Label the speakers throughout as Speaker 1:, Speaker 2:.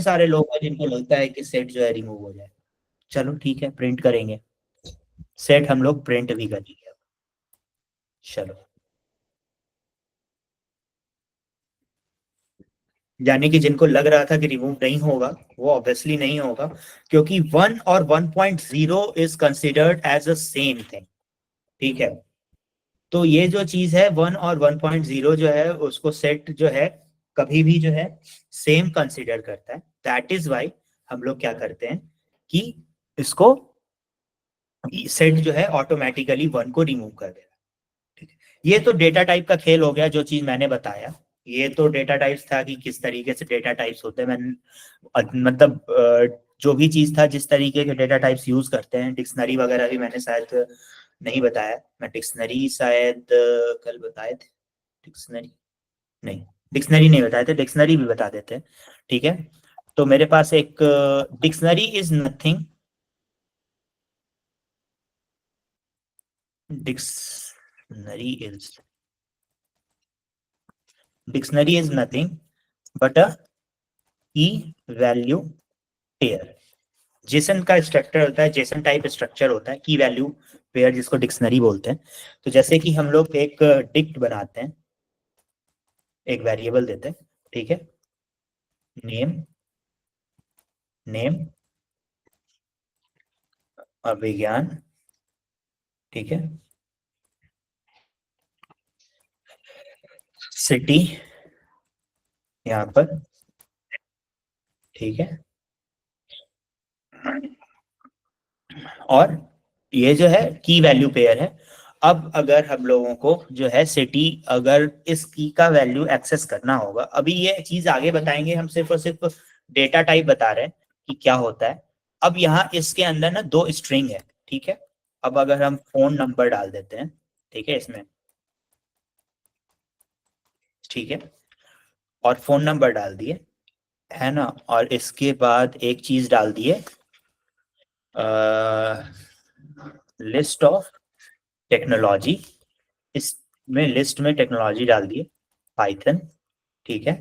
Speaker 1: सारे लोग हैं जिनको लगता है कि सेट जो है रिमूव हो जाए। चलो ठीक है, प्रिंट करेंगे सेट, हम लोग प्रिंट भी करेंगे। चलो, यानी कि जिनको लग रहा था कि रिमूव नहीं होगा, वो ऑब्वियसली नहीं होगा, क्योंकि 1 और 1.0 is considered as a same thing. ठीक है, तो ये जो चीज है 1 और 1.0 जो है उसको सेट जो है कभी भी जो है सेम कंसिडर करता है। दैट इज वाई हम लोग क्या करते हैं कि इसको सेट जो है ऑटोमेटिकली 1 को रिमूव कर देगा। ठीक है, ये तो डेटा टाइप का खेल हो गया, जो चीज मैंने बताया। ये तो डेटा टाइप्स था कि किस तरीके से डेटा टाइप्स होते हैं। मैंने मतलब जो भी चीज था, जिस तरीके के डेटा टाइप्स यूज करते हैं, डिक्शनरी वगैरह भी मैंने शायद नहीं बताया। मैं डिक्शनरी शायद कल बताए थे। डिक्शनरी नहीं, डिक्शनरी नहीं बताए थे, डिक्शनरी भी बता देते हैं। ठीक है, तो मेरे पास एक dictionary is nothing, dictionary is dictionary is nothing but a key value pair. JSON का स्ट्रक्चर होता है, जेसन टाइप स्ट्रक्चर होता है की वैल्यू पेयर, जिसको डिक्शनरी बोलते हैं। तो जैसे कि हम लोग एक डिक्ट बनाते हैं, एक वेरिएबल देते हैं। ठीक है, नेम, नेम अभिज्ञान। ठीक है, सिटी यहाँ पर। ठीक है, और ये जो है की वैल्यू पेयर है। अब अगर हम लोगों को जो है सिटी, अगर इस की का वैल्यू एक्सेस करना होगा, अभी ये चीज आगे बताएंगे, हम सिर्फ और सिर्फ डेटा टाइप बता रहे हैं कि क्या होता है। अब यहाँ इसके अंदर ना दो स्ट्रिंग है। ठीक है, अब अगर हम फोन नंबर डाल देते हैं, ठीक है इसमें, ठीक है, और फोन नंबर डाल दिए, है ना, और इसके बाद एक चीज डाल दिए, लिस्ट ऑफ टेक्नोलॉजी, इसमें लिस्ट में टेक्नोलॉजी डाल दिए, पाइथन। ठीक है,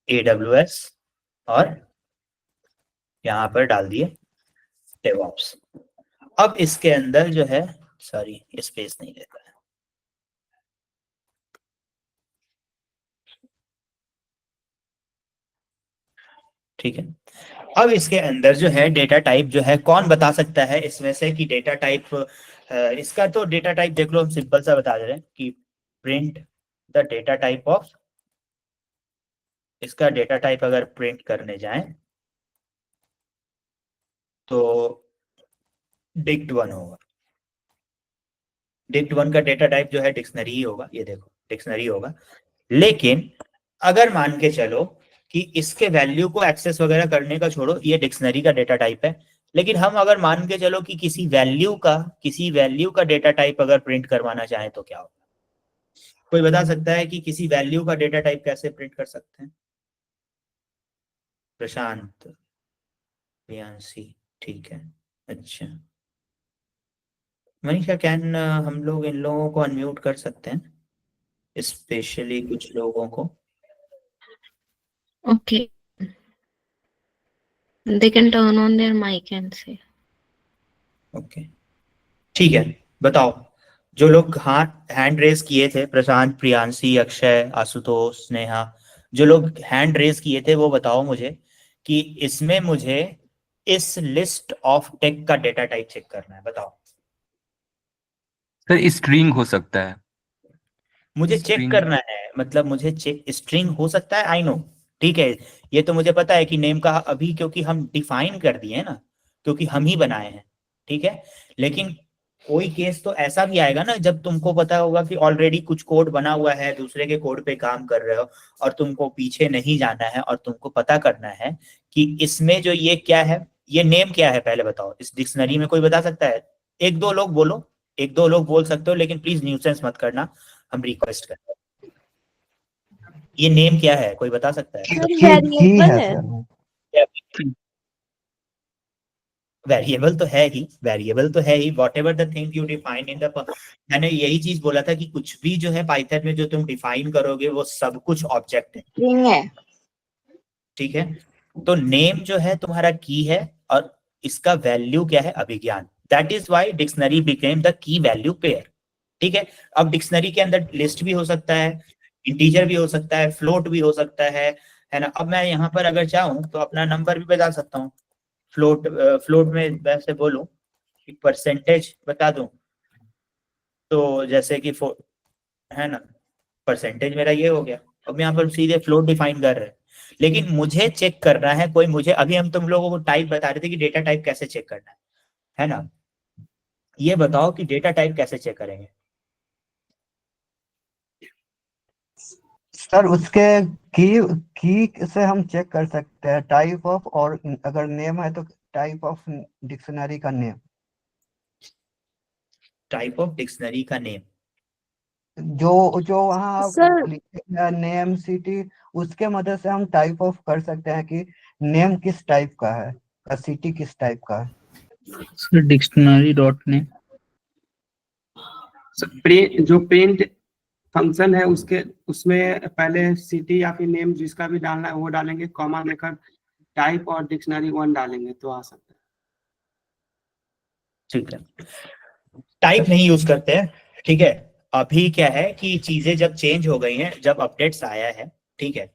Speaker 1: AWS, और यहाँ पर डाल दिए डेवऑप्स। अब इसके अंदर जो है, सॉरी स्पेस नहीं लेता है, ठीक है। अब इसके अंदर जो है डेटा टाइप जो है, कौन बता सकता है इसमें से कि डेटा टाइप, इसका तो डेटा टाइप देख लो, हम सिंपल सा बता दे रहे हैं कि print the data type of, इसका डेटा टाइप अगर प्रिंट करने जाएं तो डिक्ट 1 होगा। डिक्ट 1 का डेटा टाइप जो है डिक्शनरी ही होगा, ये देखो डिक्शनरी होगा। लेकिन अगर मान के चलो कि इसके वैल्यू को एक्सेस वगैरह करने का छोड़ो, ये डिक्शनरी का डेटा टाइप है, लेकिन हम अगर मान के चलो कि किसी वैल्यू का डेटा टाइप अगर प्रिंट करवाना चाहें तो क्या होगा? कोई बता सकता है कि किसी वैल्यू का डेटा टाइप कैसे प्रिंट कर सकते हैं? प्रशांत, प्रियांशी, ठीक है, अच्छा। मनीषा, कैन हम लोग इन लोगों को अनम्यूट कर सकते हैं, स्पेशली कुछ लोगों को?
Speaker 2: Okay, they can turn on their mic and say.
Speaker 1: Okay, ठीक है, बताओ। जो लोग हाथ हैंड रेज किए थे, प्रशांत, प्रियांशी, अक्षय, आशुतोष, स्नेहा, जो लोग हैंड रेज किए थे वो बताओ मुझे कि इसमें मुझे इस लिस्ट ऑफ टेक का डेटा टाइप चेक करना है, बताओ।
Speaker 3: सर स्ट्रिंग हो सकता है।
Speaker 1: मुझे चेक
Speaker 3: स्ट्रिंग।
Speaker 1: करना है, मतलब मुझे चेक, स्ट्रिंग हो सकता है, आई नो, ठीक है। ये तो मुझे पता है कि नेम का अभी, क्योंकि हम डिफाइन कर दिए हैं ना, क्योंकि हम ही बनाए हैं। ठीक है, लेकिन कोई केस तो ऐसा भी आएगा ना, जब तुमको पता होगा कि ऑलरेडी कुछ कोड बना हुआ है, दूसरे के कोड पे काम कर रहे हो, और तुमको पीछे नहीं जाना है, और तुमको पता करना है कि इसमें जो ये क्या है, ये नेम क्या है, पहले बताओ इस डिक्शनरी में। कोई बता सकता है? एक दो लोग बोलो, एक दो लोग बोल सकते हो, लेकिन प्लीज न्यूसेंस मत करना, हम रिक्वेस्ट करते हैं। ये नेम क्या है, कोई बता सकता है?
Speaker 4: की है सर।
Speaker 1: वेरिएबल तो है ही, वेरिएबल तो है ही, whatever the thing you define in the, मैंने यही चीज बोला था कि कुछ भी जो है पाइथन में जो तुम डिफाइन करोगे वो सब कुछ ऑब्जेक्ट है।
Speaker 4: स्ट्रिंग है।
Speaker 1: ठीक है। तो नेम जो है तुम्हारा की है और इसका वैल्यू क्या है, Abhigyan. That is why dictionary became the key value pair. ठीक है। अब डिक्शनरी के अंदर लिस्ट भी हो सकता है, इंटीजर भी हो सकता है, फ्लोट भी हो सकता है ना। अब मैं यहाँ पर अगर चाहूँ तो अपना नंबर भी बता सकता हूँ। फ्लोट में वैसे बोलूं कि परसेंटेज बता दूं, तो जैसे कि है ना, परसेंटेज मेरा ये हो गया। अब यहाँ पर सीधे फ्लोट डिफाइन कर रहे हैं, लेकिन मुझे चेक करना है कोई मुझे, अभी हम तुम लोगों को टाइप बता रहे थे कि डेटा टाइप कैसे चेक करना है ना। ये बताओ कि डेटा टाइप कैसे चेक करेंगे।
Speaker 3: सर उसके की से हम चेक कर सकते हैं टाइप ऑफ, और अगर नेम है तो टाइप ऑफ डिक्शनरी का नेम।
Speaker 1: टाइप ऑफ डिक्शनरी का नेम।
Speaker 3: जो जो वहाँ आप
Speaker 2: सर
Speaker 3: लिखे हैं नेम सिटी, उसके मदद से हम टाइप ऑफ कर सकते हैं कि नेम किस टाइप का है और सिटी किस टाइप का है।
Speaker 4: Sir dictionary dot name.
Speaker 5: जो प्रिंट फंक्शन है उसके उसमें पहले सिटी या फिर नेम जिसका भी डालना है वो डालेंगे, कॉमा देकर टाइप और डिक्शनरी वन डालेंगे तो आ सकता है।
Speaker 1: ठीक है, टाइप नहीं यूज करते हैं। ठीक है। अभी क्या है कि चीजें जब चेंज हो गई हैं, जब अपडेट्स आया है, ठीक है,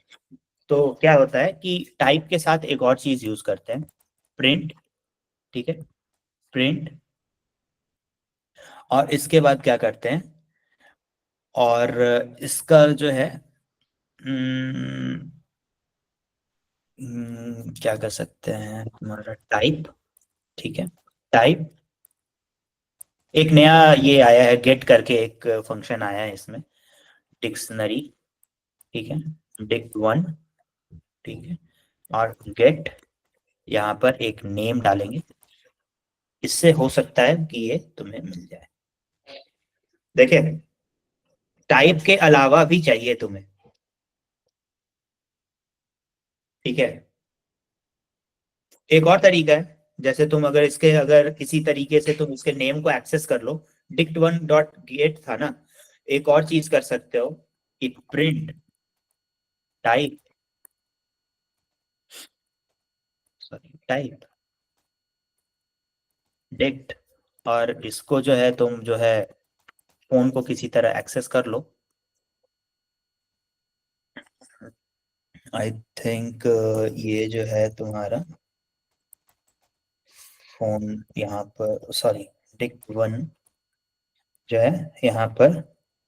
Speaker 1: तो क्या होता है कि टाइप के साथ एक और चीज यूज करते हैं, प्रिंट। ठीक है, प्रिंट। और इसके बाद क्या करते हैं, और इसका जो है क्या कर सकते हैं, तुम्हारा टाइप। ठीक है, टाइप। एक नया ये आया है गेट करके, एक फंक्शन आया है इसमें, डिक्शनरी। ठीक है, डिक्ट वन। ठीक है, और गेट, यहाँ पर एक नेम डालेंगे। इससे हो सकता है कि ये तुम्हें मिल जाए। देखिए, टाइप के अलावा भी चाहिए तुम्हें। ठीक है, एक और तरीका है, जैसे तुम अगर इसके, अगर किसी तरीके से तुम इसके नेम को एक्सेस कर लो, डिक्ट वन डॉट गेट था ना, एक और चीज कर सकते हो कि print type, sorry type dict, और इसको जो है तुम जो है फोन को किसी तरह एक्सेस कर लो। आई थिंक ये जो है तुम्हारा फोन यहाँ पर, सॉरी डिक्ट वन जो है यहाँ पर,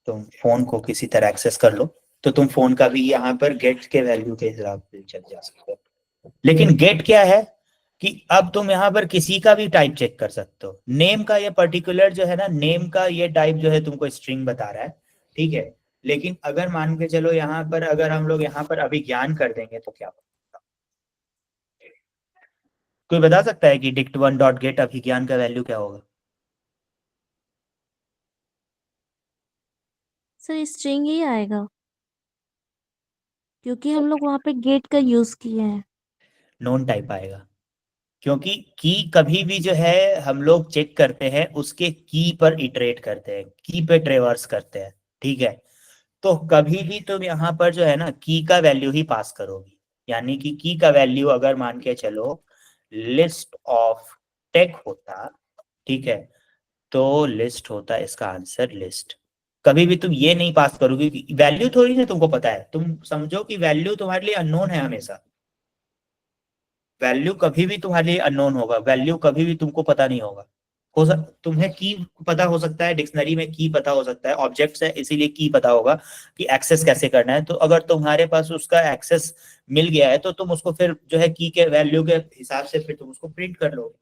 Speaker 1: तुम फोन को किसी तरह एक्सेस कर लो, तो तुम फोन का भी यहाँ पर गेट के वैल्यू के हिसाब से चल जा सकते हो। लेकिन गेट क्या है कि अब तुम यहाँ पर किसी का भी टाइप चेक कर सकते हो। नेम का ये पर्टिकुलर जो है ना, नेम का ये टाइप जो है तुमको स्ट्रिंग बता रहा है। ठीक है, लेकिन अगर मान के चलो यहाँ पर अगर हम लोग यहाँ पर अभिज्ञान कर देंगे तो क्या होगा? कोई बता सकता है कि डिक्ट वन डॉट गेट अभिज्ञान का वैल्यू क्या होगा?
Speaker 6: सर स्ट्रिंग ही आएगा, क्योंकि हम लोग वहाँ पे गेट का यूज किए हैं।
Speaker 1: नॉन टाइप आएगा, क्योंकि की कभी भी जो है हम लोग चेक करते हैं उसके की पर इटरेट करते हैं, की पे ट्रेवर्स करते हैं। ठीक है, तो कभी भी तुम यहाँ पर जो है ना की का वैल्यू ही पास करोगी, यानी कि की का वैल्यू अगर मान के चलो लिस्ट ऑफ टेक होता, ठीक है, तो लिस्ट होता है इसका आंसर, लिस्ट। कभी भी तुम ये नहीं पास करोगे कि वैल्यू थोड़ी ना तुमको पता है, तुम समझो कि वैल्यू तुम्हारे लिए अननोन है हमेशा। वैल्यू कभी भी तुम्हारे लिए अननोन होगा, वैल्यू कभी भी तुमको पता नहीं होगा। तुम्हें की पता हो सकता है, डिक्शनरी में की पता हो सकता है, ऑब्जेक्ट्स है इसीलिए की पता होगा कि एक्सेस कैसे करना है। तो अगर तुम्हारे पास उसका एक्सेस मिल गया है तो तुम उसको फिर जो है की के वैल्यू के हिसाब से फिर तुम उसको प्रिंट कर लोगे।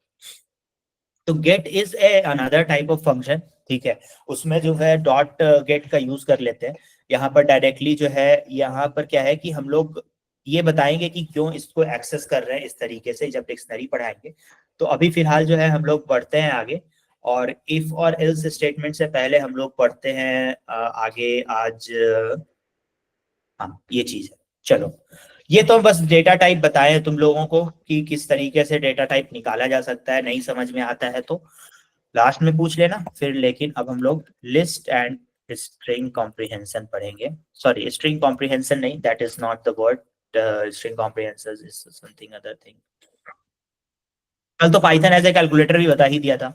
Speaker 1: तो get is a another type of function. ठीक है, उसमें जो है डॉट गेट का यूज कर लेते हैं। यहाँ पर डायरेक्टली जो है, यहाँ पर क्या है कि हम लोग ये बताएंगे कि क्यों इसको एक्सेस कर रहे हैं इस तरीके से जब डिक्शनरी पढ़ाएंगे। तो अभी फिलहाल जो है हम लोग बढ़ते हैं आगे, और इफ और एल्स स्टेटमेंट से पहले हम लोग पढ़ते हैं आगे आज, हाँ ये चीज है। चलो, ये तो बस डेटा टाइप बताए तुम लोगों को कि किस तरीके से डेटा टाइप निकाला जा सकता है। नहीं समझ में आता है तो लास्ट में पूछ लेना फिर। लेकिन अब हम लोग लिस्ट एंड स्ट्रिंग कॉम्प्रिहेंशन पढ़ेंगे। सॉरी, स्ट्रिंग कॉम्प्रिहेंशन नहीं, that is not the word, string comprehension is something other thing. कल तो पाइथन एज ए कैलकुलेटर भी बता ही दिया था,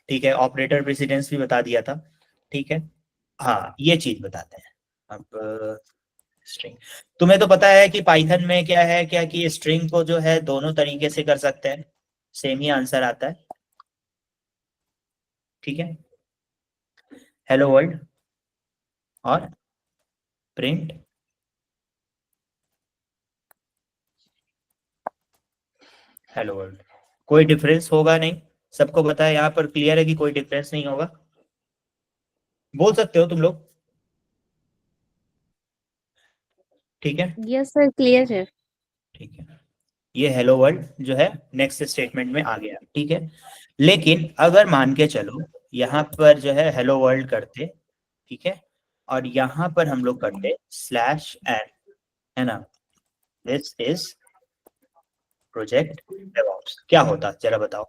Speaker 1: ठीक है, ऑपरेटर प्रेसिडेंस भी बता दिया था, ठीक है। हाँ, ये चीज बताते हैं अब। स्ट्रिंग तुम्हें तो पता है कि पाइथन में क्या है, क्या कि स्ट्रिंग को जो है दोनों तरीके से कर सकते हैं, सेम ही आंसर आता है, ठीक है। हेलो वर्ल्ड और प्रिंट हेलो वर्ल्ड, कोई डिफरेंस होगा नहीं, सबको पता है यहाँ पर, क्लियर है कि कोई डिफरेंस नहीं होगा, बोल सकते हो तुम लोग, ठीक है।
Speaker 2: यस सर, क्लियर है।
Speaker 1: ठीक है, ये हेलो वर्ल्ड जो है नेक्स्ट स्टेटमेंट में आ गया, ठीक है। लेकिन अगर मान के चलो यहाँ पर जो है हेलो वर्ल्ड करते, ठीक है, और यहाँ पर हम लोग करते स्लैश एन, है ना, दिस इज प्रोजेक्ट डेवऑप्स, क्या होता जरा बताओ।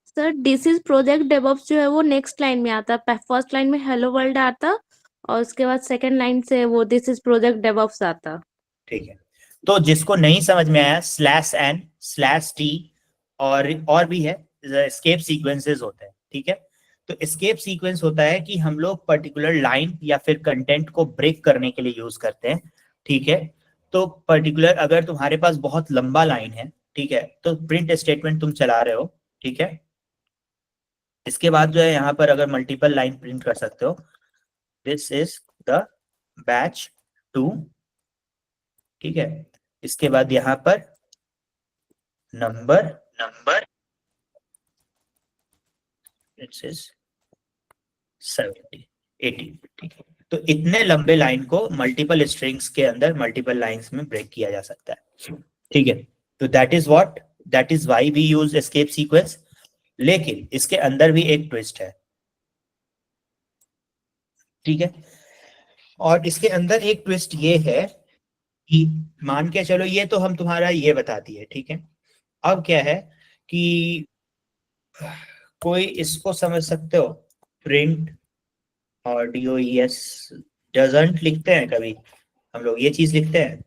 Speaker 6: Sir this is project DevOps जो है वो नेक्स्ट लाइन में आता है, फर्स्ट लाइन में हेलो वर्ल्ड आता और उसके बाद सेकंड लाइन से वो दिस इज प्रोजेक्ट डेवऑप्स आता।
Speaker 1: ठीक है, तो जिसको नहीं समझ में आया, स्लैश एन स्लैश टी और भी है, एस्केप सीक्वेंसेस होते हैं, ठीक है। तो एस्केप सीक्वेंस होता है कि हम लोग पर्टिकुलर लाइन या फिर कंटेंट को ब्रेक करने के लिए यूज करते हैं, ठीक है। तो पर्टिकुलर अगर तुम्हारे पास बहुत लंबा लाइन है, ठीक है, तो प्रिंट स्टेटमेंट तुम चला रहे हो, ठीक है, इसके बाद जो है यहाँ पर अगर मल्टीपल लाइन प्रिंट कर सकते हो, दिस इज द बैच 2, ठीक है। इसके बाद यहाँ पर नंबर इट्स इज 70 80, ठीक है। तो इतने लंबे लाइन को मल्टीपल स्ट्रिंग्स के अंदर मल्टीपल लाइंस में ब्रेक किया जा सकता है, ठीक है। तो that is why we use escape sequence. लेकिन इसके अंदर भी एक ट्विस्ट है, ठीक है, और इसके अंदर एक ट्विस्ट ये है कि मान के चलो ये तो हम तुम्हारा ये बता दिए, ठीक है। अब क्या है कि कोई इसको समझ सकते हो, प्रिंट और DOES डजंट लिखते हैं कभी हम लोग, ये चीज लिखते हैं,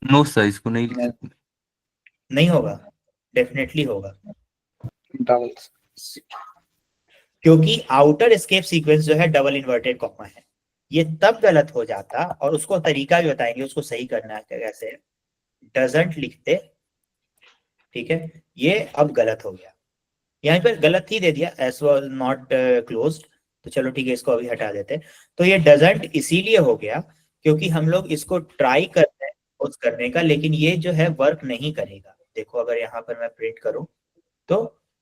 Speaker 7: नो सर, इसको नहीं लिख सकते।
Speaker 1: नहीं होगा, डेफिनेटली होगा, क्योंकि आउटर एस्केप सीक्वेंस जो है डबल इन्वर्टेड कॉमा है, ये तब गलत हो जाता, और उसको तरीका भी बताएंगे उसको सही करना है कैसे, डजंट लिखते, ठीक है, ये अब गलत हो गया, यहाँ पर गलत ही दे दिया, एस वाज नॉट क्लोज्ड, तो चलो ठीक है, इसको अभी हटा देते हैं। तो ये डजंट इसीलिए हो गया क्योंकि हम लोग इसको ट्राई करते हैं क्लोज करने का, लेकिन ये जो है वर्क नहीं करेगा। देखो अगर यहाँ पर मैं प्रिंट करूं तो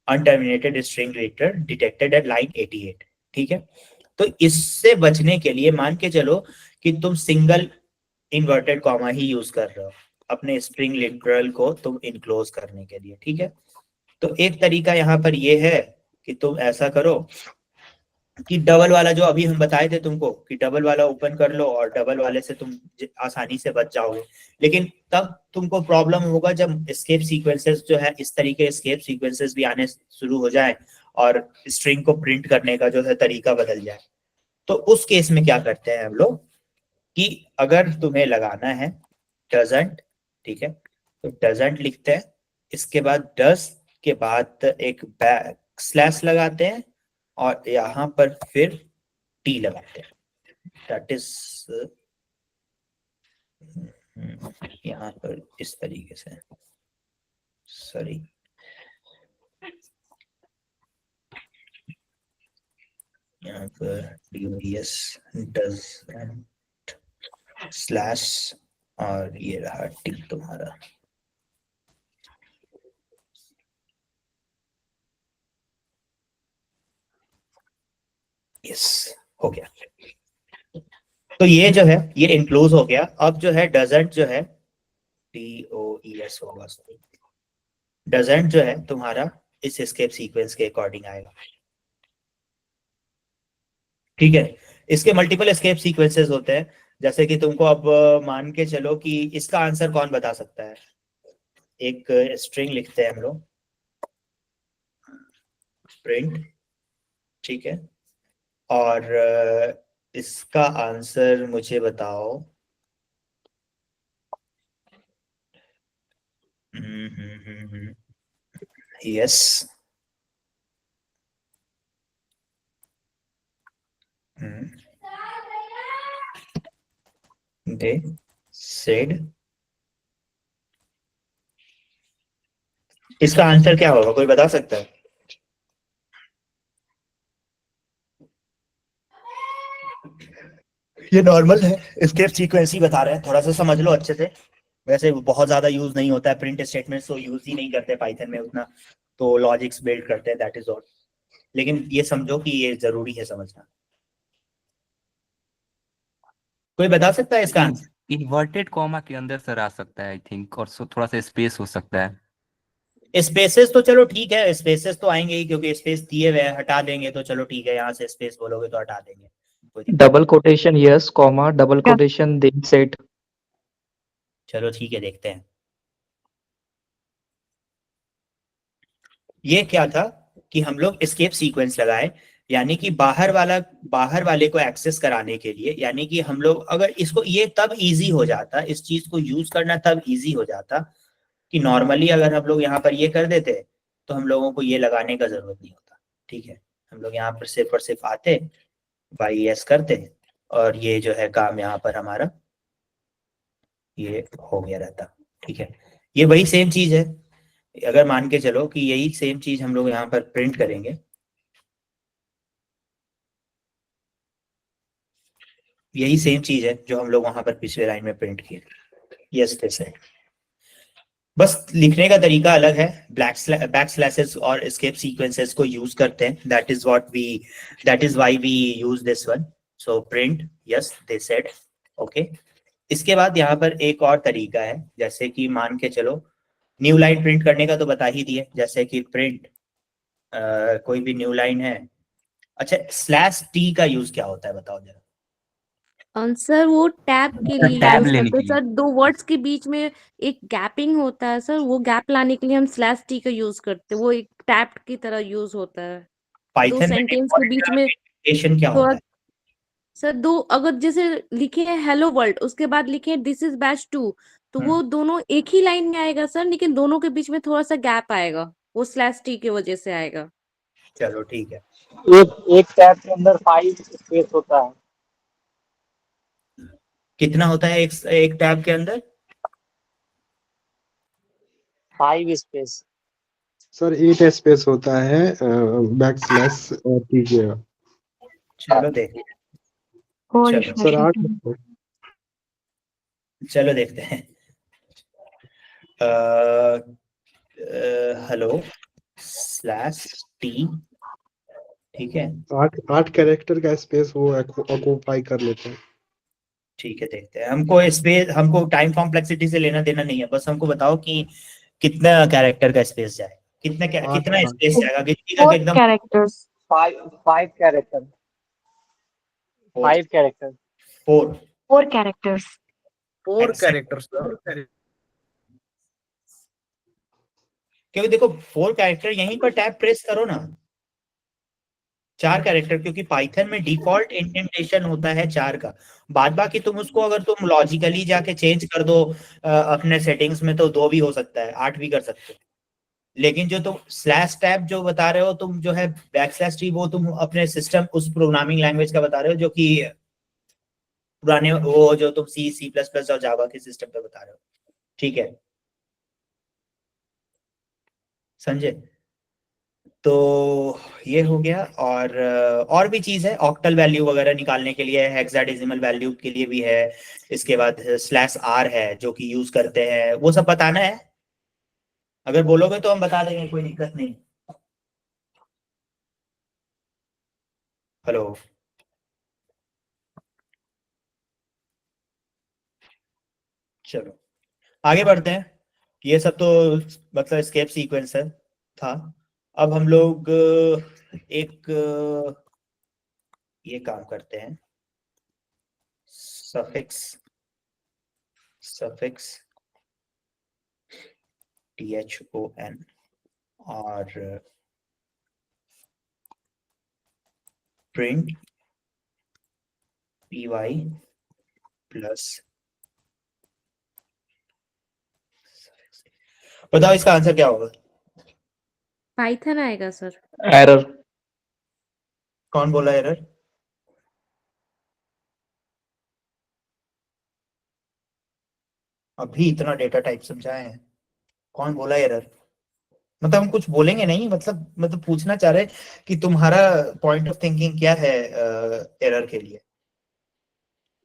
Speaker 1: unterminated string reader detected at line 88, ठीक है। तो इससे बचने के लिए मान के चलो कि तुम सिंगल इन्वर्टेड कॉमा ही यूज कर रहे हो अपने स्ट्रिंग लिटरल को तुम इनक्लोज करने के लिए, ठीक है। तो एक तरीका यहाँ पर ये है कि तुम ऐसा करो कि डबल वाला जो अभी हम बताए थे तुमको कि डबल वाला ओपन कर लो और डबल वाले से तुम आसानी से बच जाओगे, लेकिन तब तुमको प्रॉब्लम होगा जब एस्केप सीक्वेंसेस जो है इस तरीके एस्केप सीक्वेंसेस भी आने शुरू हो जाए और स्ट्रिंग को प्रिंट करने का जो है तरीका बदल जाए। तो उस केस में क्या करते हैं हम लोग कि अगर तुम्हें लगाना है डजंट, ठीक है, तो डजंट लिखते हैं, इसके बाद डज के बाद एक बैक स्लैश लगाते हैं और यहाँ पर फिर टी लगाते हैं, दैट इज यहाँ पर इस तरीके से, सॉरी, यहाँ पर DOES डज स्लैश और ये रहा टी तुम्हारा, यस, हो गया। तो ये जो है ये इंक्लूज हो गया। अब जो है डजंट जो है DOES होगा, डजंट जो है तुम्हारा इस एस्केप सीक्वेंस के अकॉर्डिंग आएगा, ठीक है। इसके मल्टीपल एस्केप सीक्वेंसेस होते हैं, जैसे कि तुमको अब मान के चलो कि इसका आंसर कौन बता सकता है, एक स्ट्रिंग लिखते हैं हम लोग प्रिंट, ठीक है, और इसका आंसर मुझे बताओ यस, they said, इसका आंसर क्या होगा, कोई बता सकता है? ये नॉर्मल है, एस्केप सीक्वेंस ही बता रहे हैं, थोड़ा सा समझ लो अच्छे से। वैसे बहुत ज्यादा यूज नहीं होता है, प्रिंट स्टेटमेंट तो यूज ही नहीं करते पाइथन में उतना, तो लॉजिक्स बिल्ड करते हैं, दैट इज ऑल। लेकिन ये समझो कि ये जरूरी है समझना। कोई बता सकता है इसका आंसर?
Speaker 7: इन्वर्टेड कॉमा के अंदर सर आ सकता है आई थिंक, और थोड़ा सा स्पेस हो सकता है।
Speaker 1: स्पेसेस तो चलो ठीक है, स्पेसेस तो आएंगे ही, क्योंकि स्पेस दिए हुए हैं, हटा देंगे तो चलो ठीक है, यहाँ से स्पेस बोलोगे तो हटा देंगे, कोई दिक्कत
Speaker 8: double quotation yes comma double quotation दे सेट।
Speaker 1: नहीं। चलो ठीक है, देखते हैं ये क्या था कि हम लोग एस्केप सीक्वेंस लगाए, यानी कि बाहर वाले को एक्सेस कराने के लिए, यानी कि हम लोग अगर इसको, ये तब इजी हो जाता, इस चीज को यूज करना तब इजी हो जाता कि नॉर्मली अगर हम लोग यहाँ पर ये कर देते तो हम लोगों को ये लगाने का जरूरत नहीं होता। ठीक है, हम लोग यहाँ पर सिर्फ और सिर्फ आते, बाई एस करते, और ये जो है काम यहाँ पर हमारा ये हो गया रहता। ठीक है, ये वही सेम चीज है। अगर मान के चलो कि यही सेम चीज हम लोग यहाँ पर प्रिंट करेंगे, यही सेम चीज है जो हम लोग वहां पर पिछले लाइन में प्रिंट किए। यस दिस है, बस लिखने का तरीका अलग है, बैक स्लैशेस और एस्केप सीक्वेंसेस को यूज करते हैं, that is why we use this one. So print yes they said, okay. इसके बाद यहाँ पर एक और तरीका है, जैसे कि मान के चलो न्यू लाइन प्रिंट करने का तो बता ही दिए, जैसे कि प्रिंट कोई भी न्यू लाइन है। अच्छा, स्लैश टी का यूज क्या होता है बताओ जरा?
Speaker 6: सर वो टैब के लिए
Speaker 7: टैब
Speaker 6: यूज
Speaker 7: लेने
Speaker 6: करते
Speaker 7: के
Speaker 6: हैं
Speaker 7: लिए।
Speaker 6: सर, दो वर्ड्स के बीच में एक गैपिंग होता है सर, वो गैप लाने के लिए हम स्लैश टी का यूज करते हैं, वो एक टैब की तरह यूज होता है। दो
Speaker 1: पाइथन में
Speaker 6: सेंटेंस के बीच में
Speaker 1: डिफॉल्ट क्या
Speaker 6: थोड़ा
Speaker 1: होता है?
Speaker 6: सर, दो अगर जैसे लिखे हैं हेलो वर्ल्ड, उसके बाद लिखे हैं दिस इज बैच 2, तो वो दोनों एक ही लाइन में आएगा सर, लेकिन दोनों के बीच में थोड़ा सा गैप आएगा, वो स्लैश टी की वजह से आएगा।
Speaker 1: चलो ठीक है,
Speaker 9: एक टैब के अंदर 5 स्पेस होता है।
Speaker 1: कितना होता है एक टैब के अंदर?
Speaker 9: 5 स्पेस।
Speaker 10: सर 8 स्पेस होता है बैक स्लैश टी के।
Speaker 1: चलो देखते हैं,
Speaker 10: सर 8
Speaker 1: चलो देखते हैं। हेलो स्लैश टी, ठीक है,
Speaker 10: 8 कैरेक्टर का स्पेस वो ऑक्यूपाई कर लेते हैं।
Speaker 1: ठीक है देखते हैं। हमको टाइम कॉम्प्लेक्सिटी से लेना देना नहीं है, बस हमको बताओ कि कितना कैरेक्टर का स्पेस जाए, कितना स्पेस जाएगा, गिनती का एकदम।
Speaker 9: Characters 5 character 5 character
Speaker 1: 4
Speaker 8: characters
Speaker 11: 4 characters.
Speaker 1: क्योंकि देखो 4 कैरेक्टर, यहीं पर टैब प्रेस करो ना, 4 कैरेक्टर, क्योंकि पाइथन में डिफॉल्ट इंडेंटेशन होता है 4 का। बाद बाकी तुम उसको अगर तुम लॉजिकली जाके चेंज कर दो अपने सेटिंग्स में, तो 2 भी हो सकता है, 8 भी कर सकते हो। लेकिन जो तुम स्लैश टैब जो बता रहे हो तुम, जो है बैक स्लैश टी, वो तुम अपने सिस्टम उस प्रोग्रामिंग लैंग्वेज का बता रहे हो, जो कि पुराने वो जो तुम सी प्लस प्लस और जावा के सिस्टम पे बता रहे हो। ठीक है संजय, तो ये हो गया। और भी चीज है, ऑक्टल वैल्यू वगैरह निकालने के लिए, हेक्साडेसिमल वैल्यू के लिए भी है। इसके बाद स्लैश आर है जो कि यूज करते हैं, वो सब बताना है। अगर बोलोगे तो हम बता देंगे, कोई दिक्कत नहीं। हेलो, चलो आगे बढ़ते हैं। ये सब तो मतलब एस्केप सीक्वेंस है था। अब हम लोग एक ये काम करते हैं, सफिक्स THON और प्रिंट PY प्लस। बताओ इसका आंसर क्या होगा?
Speaker 6: पाइथन आएगा सर।
Speaker 8: एरर।
Speaker 1: कौन बोला एरर? अभी इतना डेटा टाइप समझाए हैं, कौन बोला एरर? मतलब हम कुछ बोलेंगे नहीं, मतलब पूछना चाह रहे कि तुम्हारा पॉइंट ऑफ थिंकिंग क्या है एरर के लिए।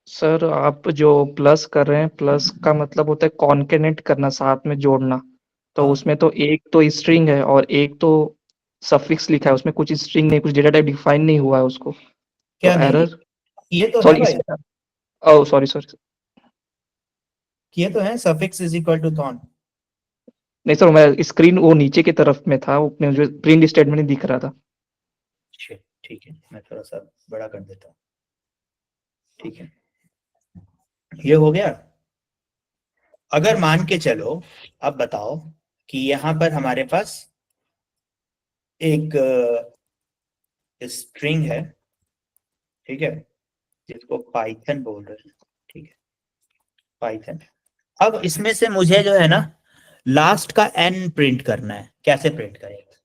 Speaker 8: सर आप जो प्लस कर रहे हैं, प्लस का मतलब होता है कॉन्केनेंट करना, साथ में जोड़ना। तो
Speaker 1: हाँ।
Speaker 8: उसमें तो एक तो स्ट्रिंग है और एक तो सफिक्स लिखा है, उसमें कुछ स्ट्रिंग नहीं, कुछ डेटा टाइप डिफाइन नहीं हुआ है उसको।
Speaker 1: क्या
Speaker 8: तो
Speaker 1: नहीं?
Speaker 8: एरर।
Speaker 1: ये तो है
Speaker 8: सॉरी
Speaker 1: भाई,
Speaker 8: ओह सॉरी सॉरी।
Speaker 1: ये तो है सफिक्स इज इक्वल टू थॉन।
Speaker 8: नहीं सर, मैं स्क्रीन वो नीचे की तरफ में था, उसमें जो प्रिंट स्टेटमेंट नहीं दिख रहा था।
Speaker 1: ठीक है, मैं थोड़ा सा बड़ा कर देता हूँ। ठीक है, ये हो गया। अगर मान के चलो, अब बताओ कि यहां पर हमारे पास एक स्ट्रिंग है, ठीक है, जिसको पाइथन बोल रहे हैं, ठीक है, पाइथन। अब इसमें से मुझे जो है ना लास्ट का n प्रिंट करना है। कैसे प्रिंट करेंगे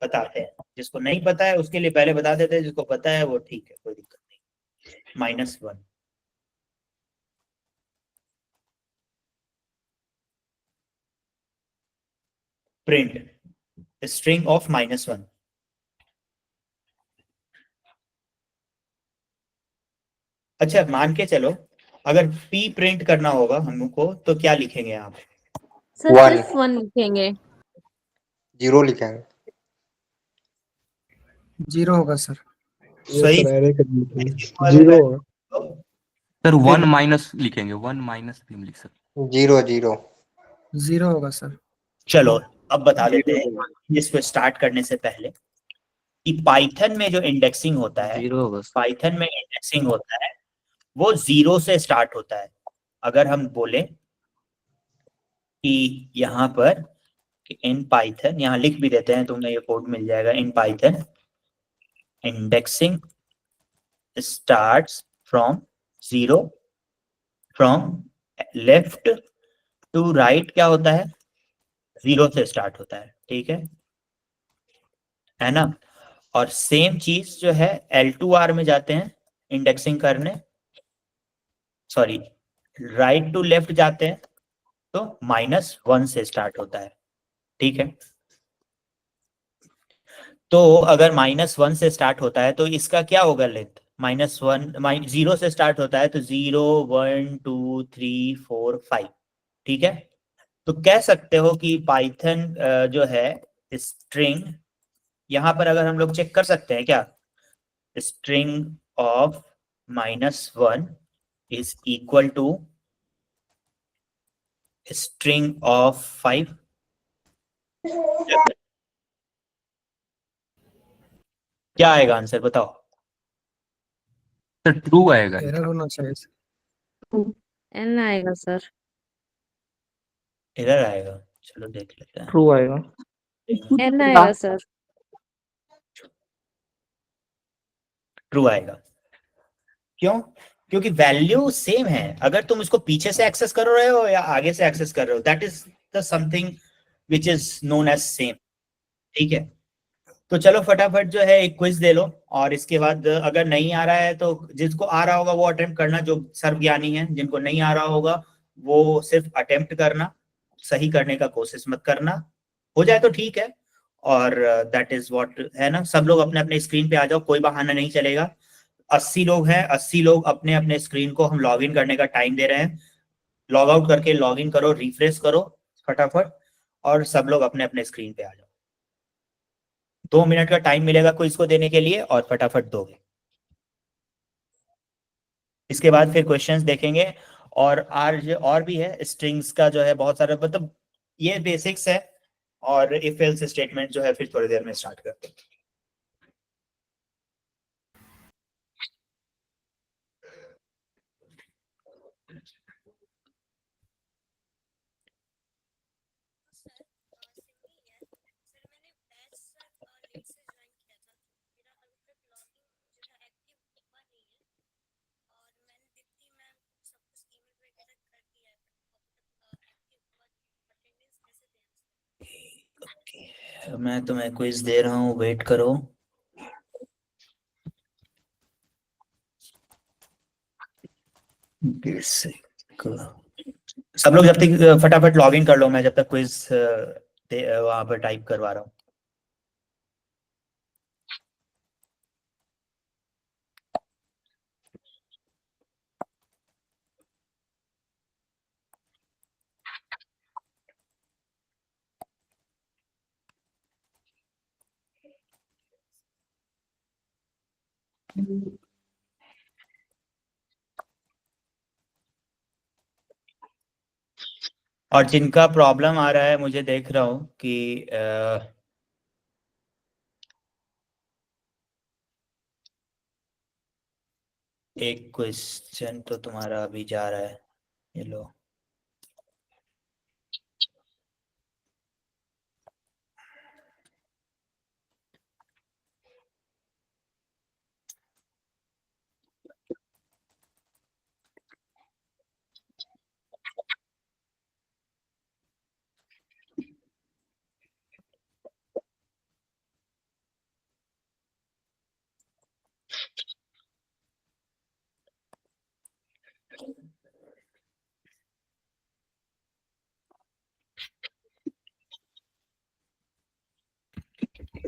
Speaker 1: बताते हैं। जिसको नहीं पता है उसके लिए पहले बता देते हैं, जिसको पता है वो ठीक है, कोई दिक्कत नहीं। -1 प्रिंट स्ट्रिंग ऑफ -1। अच्छा, मान के चलो अगर p प्रिंट करना होगा हमको तो क्या लिखेंगे आप?
Speaker 6: Sir
Speaker 9: One.
Speaker 6: सिर्फ 1 लिखेंगे।
Speaker 9: 0 लिखेंगे।
Speaker 11: 0 होगा सर।
Speaker 10: ये
Speaker 1: सही।
Speaker 10: सर एरे कर दीजिए, 0 होगा।
Speaker 7: सर
Speaker 1: फिर
Speaker 7: 1 माइनस लिखेंगे, 1 माइनस भी हम लिख सकते
Speaker 9: 0 0
Speaker 11: 0 होगा सर।
Speaker 1: चलो अब बता देते हैं इसको स्टार्ट करने से पहले कि पाइथन में जो इंडेक्सिंग होता है,
Speaker 7: जीरो होगा सर।
Speaker 1: पाइथन में इंडेक्सिंग होता है वो 0 से स्टार्ट होता है। अगर हम बोले कि यहाँ पर इन पाइथन, यहाँ लिख भी देते हैं, तुम्हें ये कोड मिल जाएगा। In Python indexing starts from 0, from left to right क्या होता है? 0 से स्टार्ट होता है, ठीक है ना? और सेम चीज जो है L2R में जाते हैं इंडेक्सिंग करने, सॉरी राइट टू लेफ्ट जाते हैं तो -1 से स्टार्ट होता है, ठीक है। तो अगर -1 से स्टार्ट होता है तो इसका क्या होगा लेंथ? -1 0 से स्टार्ट होता है तो 0 1 2 3 4 5, ठीक है। तो कह सकते हो कि पाइथन जो है स्ट्रिंग, यहां पर अगर हम लोग चेक कर सकते हैं क्या, string of -1 is equal to string of 5। क्या आएगा आंसर बताओ?
Speaker 7: सर ट्रू आएगा।
Speaker 11: एरर होना चाहिए सर।
Speaker 6: n आएगा सर।
Speaker 1: एरर आएगा, चलो देख लेते हैं।
Speaker 8: ट्रू आएगा।
Speaker 6: n आएगा सर।
Speaker 1: ट्रू आएगा। क्यों? क्योंकि वैल्यू सेम है। अगर तुम इसको पीछे से एक्सेस कर रहे हो या आगे से एक्सेस कर रहे हो, that is the something which is known as same, ठीक है। तो चलो फटाफट जो है एक क्विज दे लो, और इसके बाद अगर नहीं आ रहा है तो जिसको आ रहा होगा वो अटेम्प्ट करना, जो सर्वज्ञानी है। जिनको नहीं आ रहा होगा वो सिर्फ अटेम्प्ट करना, सही करने का कोशिश मत करना। हो जाए तो ठीक है, और दैट इज व्हाट है ना। सब लोग अपने अपने स्क्रीन पे आ जाओ, कोई बहाना नहीं चलेगा। 80 लोग हैं, 80 लोग अपने अपने स्क्रीन को हम लॉग इन करने का टाइम दे रहे हैं। लॉग आउट करके लॉग इन करो, रिफ्रेश करो फटाफट, और सब लोग अपने अपने स्क्रीन पे आ जाओ। 2 मिनट का टाइम मिलेगा क्विज को देने के लिए, और फटाफट दोगे। इसके बाद फिर क्वेश्चंस देखेंगे, और आज और भी है स्ट्रिंग्स का जो है बहुत सारा, मतलब ये बेसिक्स है। और इफ एल्स स्टेटमेंट जो है फिर थोड़ी देर में स्टार्ट करते हैं। मैं तुम्हें क्विज दे रहा हूँ, वेट करो। सब लोग जब तक फटाफट लॉग इन कर लो, मैं जब तक क्विज वहां पर टाइप करवा रहा हूँ। और जिनका प्रॉब्लम आ रहा है, मुझे देख रहा हूँ कि एक क्वेश्चन तो तुम्हारा अभी जा रहा है, ये लो।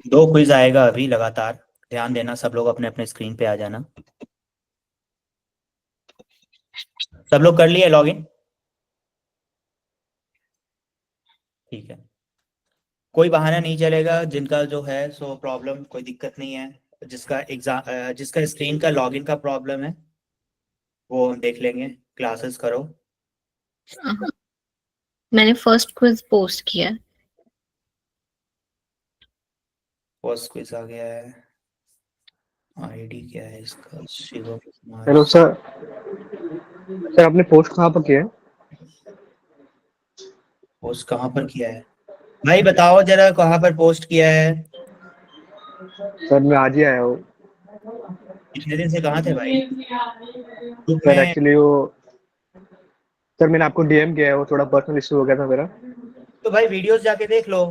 Speaker 1: दो क्विज आएगा अभी लगातार, ध्यान देना सब लोग, अपने अपने स्क्रीन पे आ जाना। सब लोग कर लिए लॉगिन? ठीक है, कोई बहाना नहीं चलेगा। जिनका जो है सो प्रॉब्लम, कोई दिक्कत नहीं है, जिसका एग्जाम जिसका स्क्रीन का लॉगिन का प्रॉब्लम है वो हम देख लेंगे, क्लासेस करो।
Speaker 2: मैंने फर्स्ट क्विज पोस्ट किया है।
Speaker 1: फर्स्ट क्विज आ गया है। आईडी क्या है इसका? Shivam Kumar.
Speaker 12: Hello sir. Sir आपने पोस्ट कहाँ पर किया है?
Speaker 1: पोस्ट कहाँ पर किया है भाई, बताओ जरा, कहाँ पर पोस्ट किया है?
Speaker 12: सर मैं आज ही आया हूँ।
Speaker 1: कितने दिन से कहाँ थे भाई? ग्रुप
Speaker 12: सर
Speaker 1: में?
Speaker 12: एक्चुअली वो सर मैंने आपको डीएम किया है, वो थोड़ा पर्सनल इशू हो गया था मेरा।
Speaker 1: तो भाई वीडियोस जाके देख लो।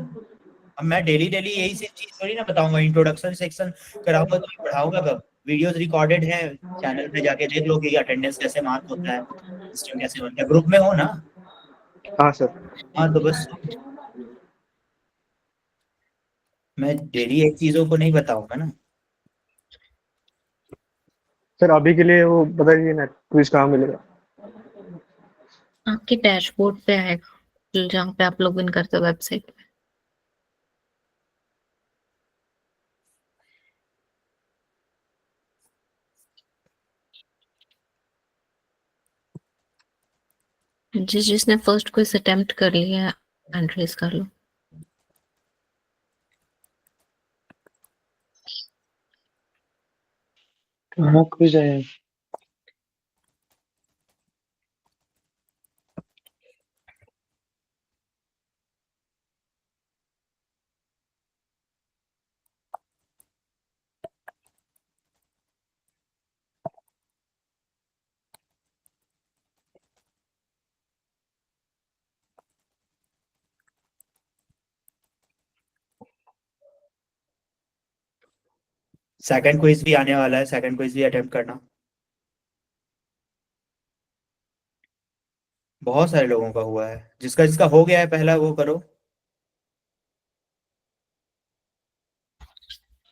Speaker 1: अब मैं डेली डेली यही सेम चीज थोड़ी ना बताऊंगा, इंट्रोडक्शन सेक्शन कराऊंगा तो मैं पढ़ाऊंगा कब? वीडियोस रिकॉर्डेड है, चैनल पे जाके देख लो कि अटेंडेंस कैसे मार्क होता है, सिस्टम कैसे बनता है। ग्रुप में हो ना?
Speaker 12: हाँ सर।
Speaker 1: हाँ तो बस, मैं डेली एक चीजों को नहीं बताऊंगा ना।
Speaker 12: सर अभी के लिए वो बताइए ना, क्विज कहाँ मिलेगा?
Speaker 2: आपके डैशबोर्ड पे आएगा, जहाँ पे आप लॉग इन करते हो वेबसाइट पे। जिसने फर्स्ट क्विज अटेम्प्ट कर लिया हैंड रेज कर लो।
Speaker 12: कहाँ क्विज आया है?
Speaker 1: सेकंड क्विज भी आने वाला है, सेकंड क्विज भी अटेम्प्ट करना। बहुत सारे लोगों का हुआ है, जिसका जिसका हो गया है पहला वो करो।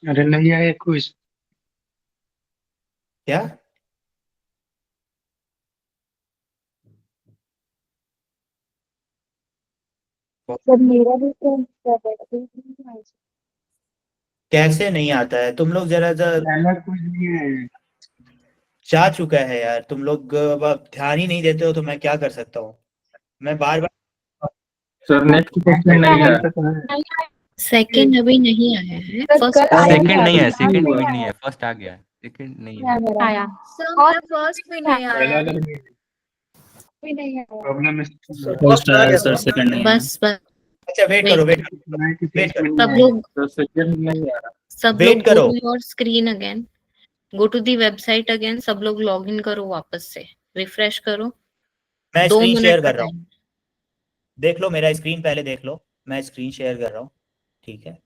Speaker 12: अरे नहीं आया क्विज।
Speaker 1: क्या?
Speaker 13: मेरा भी
Speaker 1: कैसे नहीं आता है? तुम लोग जरा
Speaker 12: क्विज नहीं है।
Speaker 1: जा चुका है यार, तुम लोग अब ध्यान ही नहीं देते हो, तो मैं क्या कर सकता हूँ? मैं बार बार।
Speaker 4: सर नेक्स्ट क्वेश्चन नहीं है।
Speaker 2: सेकंड अभी नहीं आया है, फर्स्ट
Speaker 7: सेकंड नहीं है, सेकंड क्विज नहीं है, फर्स्ट आ गया है, सेकंड नहीं है।
Speaker 13: आया
Speaker 2: सर फर्स्ट में नहीं आया।
Speaker 12: प्रॉब्लम
Speaker 4: फर्स्ट आया सर, सेकंड नहीं है।
Speaker 2: बस
Speaker 1: अच्छा वेट करो, वेट करो।
Speaker 2: सब लोग
Speaker 4: सर सेकंड नहीं आ रहा।
Speaker 2: सब
Speaker 1: Wait
Speaker 2: लोग
Speaker 1: करो।
Speaker 2: Go to your screen again, go to the website again. सब लोग लॉग इन करो, वापस से रिफ्रेश करो।
Speaker 1: मैं
Speaker 2: 2
Speaker 1: स्क्रीन शेयर
Speaker 2: मिनट का
Speaker 1: कर रहा हूँ,
Speaker 2: टाइम।
Speaker 1: देख लो मेरा स्क्रीन, पहले देख लो, मैं स्क्रीन शेयर कर रहा हूँ। ठीक है।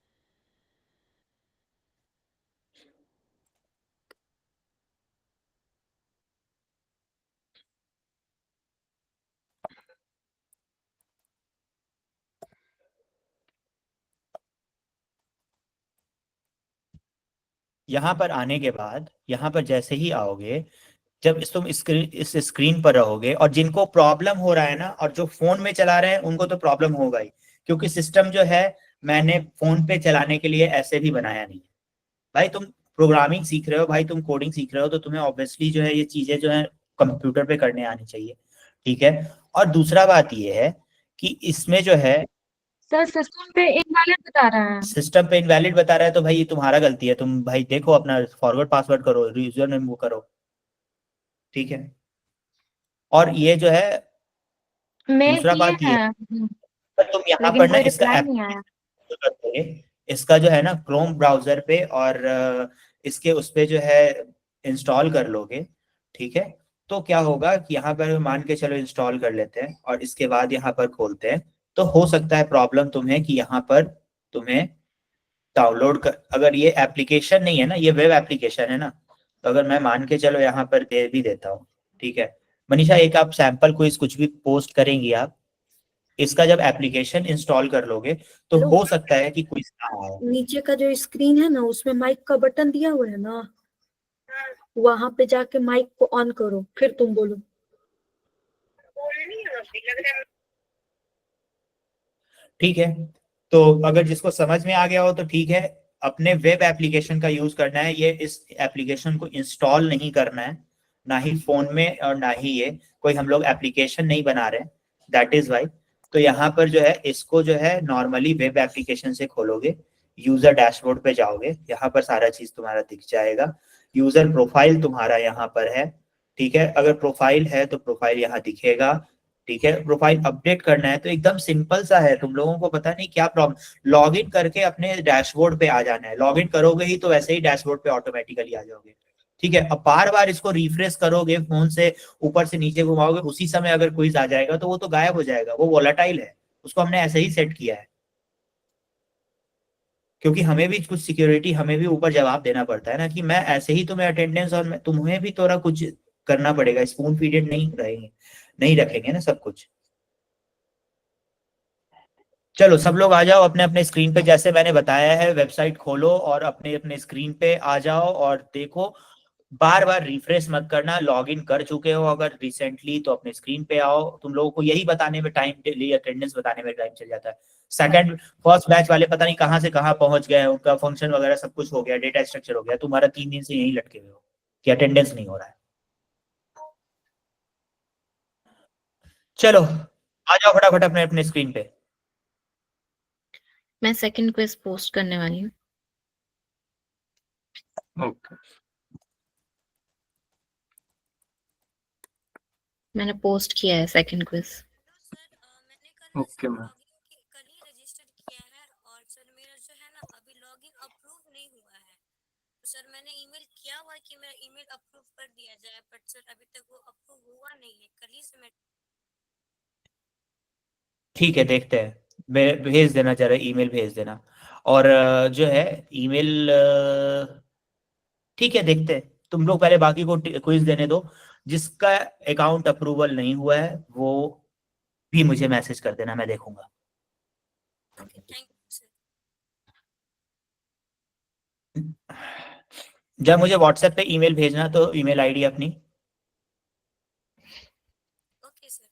Speaker 1: यहाँ पर आने के बाद, यहाँ पर जैसे ही आओगे, जब तुम इस स्क्रीन पर रहोगे, और जिनको प्रॉब्लम हो रहा है ना, और जो फोन में चला रहे हैं उनको तो प्रॉब्लम होगा ही, क्योंकि सिस्टम जो है मैंने फोन पे चलाने के लिए ऐसे भी बनाया नहीं है। भाई तुम प्रोग्रामिंग सीख रहे हो, भाई तुम कोडिंग सीख रहे हो, तो तुम्हें ऑब्वियसली जो है ये चीजें जो है कंप्यूटर पे करने आनी चाहिए। ठीक है। और दूसरा बात ये है कि इसमें जो है
Speaker 13: सर सिस्टम पे इनवैलिड बता रहा है।
Speaker 1: सिस्टम पे इनवैलिड बता रहा है, तो भाई ये तुम्हारा गलती है। तुम भाई देखो अपना फॉरवर्ड पासवर्ड करो, यूजर नेम वो करो। ठीक है। और ये जो है
Speaker 13: मेल
Speaker 1: दूसरा
Speaker 13: किए
Speaker 1: बात ये
Speaker 13: हैं
Speaker 1: है, तुम यहाँ
Speaker 13: लेकिन
Speaker 1: पर ना
Speaker 13: कोई
Speaker 1: इसका
Speaker 13: रिप्लाई नहीं आया।
Speaker 1: करते, इसका जो है ना क्रोम ब्राउजर पे और इसके उस पे जो है इंस्टॉल कर लोगे। ठीक है। तो क्या होगा कि यहाँ पर मान के चलो इंस्टॉल कर लेते हैं और इसके बाद यहाँ पर खोलते हैं, तो हो सकता है प्रॉब्लम तुम्हें कि यहाँ पर तुम्हें डाउनलोड कर, अगर ये एप्लीकेशन नहीं है ना, ये वेब एप्लीकेशन है ना, तो अगर मैं मान के चलो यहाँ पर दे भी देता हूँ। ठीक है। मनीषा एक आप सैंपल क्विज कुछ भी पोस्ट करेंगी आप, इसका जब एप्लीकेशन इंस्टॉल कर लोगे तो
Speaker 14: हेलो।
Speaker 1: हो सकता है कि क्विज ना आए।
Speaker 14: नीचे का जो स्क्रीन है ना, उसमें माइक का बटन दिया हुआ है ना, वहां पे जाके माइक को ऑन करो, फिर तुम बोलो।
Speaker 1: ठीक है। तो अगर जिसको समझ में आ गया हो तो ठीक है, अपने वेब एप्लीकेशन का यूज करना है, ये इस एप्लीकेशन को इंस्टॉल नहीं करना है, ना ही फोन में और ना ही ये कोई हम लोग एप्लीकेशन नहीं बना रहे, दैट इज वाई। तो यहाँ पर जो है इसको जो है नॉर्मली वेब एप्लीकेशन से खोलोगे, यूजर डैशबोर्ड पे जाओगे, यहाँ पर सारा चीज तुम्हारा दिख जाएगा। यूजर प्रोफाइल तुम्हारा यहाँ पर है। ठीक है। अगर प्रोफाइल है तो प्रोफाइल यहाँ दिखेगा। ठीक है। प्रोफाइल अपडेट करना है तो एकदम सिंपल सा है, तुम लोगों को पता नहीं क्या प्रॉब्लम, लॉग इन करके अपने डैशबोर्ड पे आ जाना है। लॉग इन करोगे ही तो वैसे ही डैशबोर्ड पे ऑटोमेटिकली आ जाओगे। ठीक है। अब बार बार इसको रिफ्रेश करोगे, फोन से ऊपर से नीचे घुमाओगे, उसी समय अगर क्विज आ जाएगा तो वो तो गायब हो जाएगा, वो वोलेटाइल है, उसको हमने ऐसे ही सेट किया है, क्योंकि हमें भी कुछ सिक्योरिटी, हमें भी ऊपर जवाब देना पड़ता है ना, कि मैं ऐसे ही तुम्हें अटेंडेंस और तुम्हें भी थोड़ा कुछ करना पड़ेगा, स्पून फीडेड नहीं रहेंगे, नहीं रखेंगे ना सब कुछ। चलो सब लोग आ जाओ अपने अपने स्क्रीन पे, जैसे मैंने बताया है वेबसाइट खोलो और अपने अपने स्क्रीन पे आ जाओ और देखो, बार बार रिफ्रेश मत करना। लॉग इन कर चुके हो अगर रिसेंटली तो अपने स्क्रीन पे आओ, तुम लोगों को यही बताने में टाइम, डेली अटेंडेंस बताने में टाइम चल जाता है। सेकंड फर्स्ट बैच वाले पता नहीं कहाँ से कहाँ पहुंच गए, उनका फंक्शन वगैरह सब कुछ हो गया, डेटा स्ट्रक्चर हो गया, तुम्हारा 3 दिन से यही लटके हुए हो कि अटेंडेंस नहीं हो रहा है। चलो आ जाओ फटाफट अपने अपने स्क्रीन पे।
Speaker 2: मैं सेकंड क्विज पोस्ट करने वाली हूँ।
Speaker 4: ओके
Speaker 2: मैंने पोस्ट किया है second quiz.
Speaker 4: Okay ma'am.
Speaker 15: Sir मैंने ईमेल किया हुआ कि मेरा ईमेल अप्रूव कर दिया जाए, बट सर अभी तक वो अप्रूव हुआ नहीं है। कल ही से मैं
Speaker 1: ठीक है देखते हैं, भेज देना जरा, ईमेल भेज देना। और जो है ईमेल, ठीक है देखते हैं, तुम लोग पहले बाकी को क्विज देने दो। जिसका अकाउंट अप्रूवल नहीं हुआ है वो भी मुझे मैसेज कर देना, मैं देखूंगा। जब मुझे व्हाट्सएप पे ईमेल भेजना तो ईमेल आईडी अपनी।
Speaker 15: Okay sir.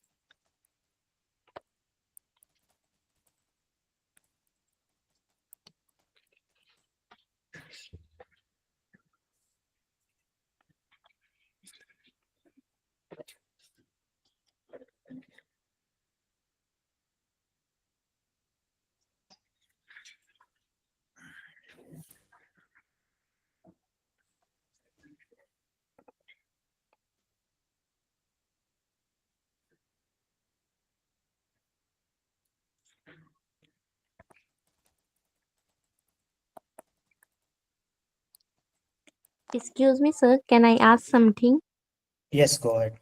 Speaker 6: Excuse me, sir. Can I ask something?
Speaker 1: Yes go ahead.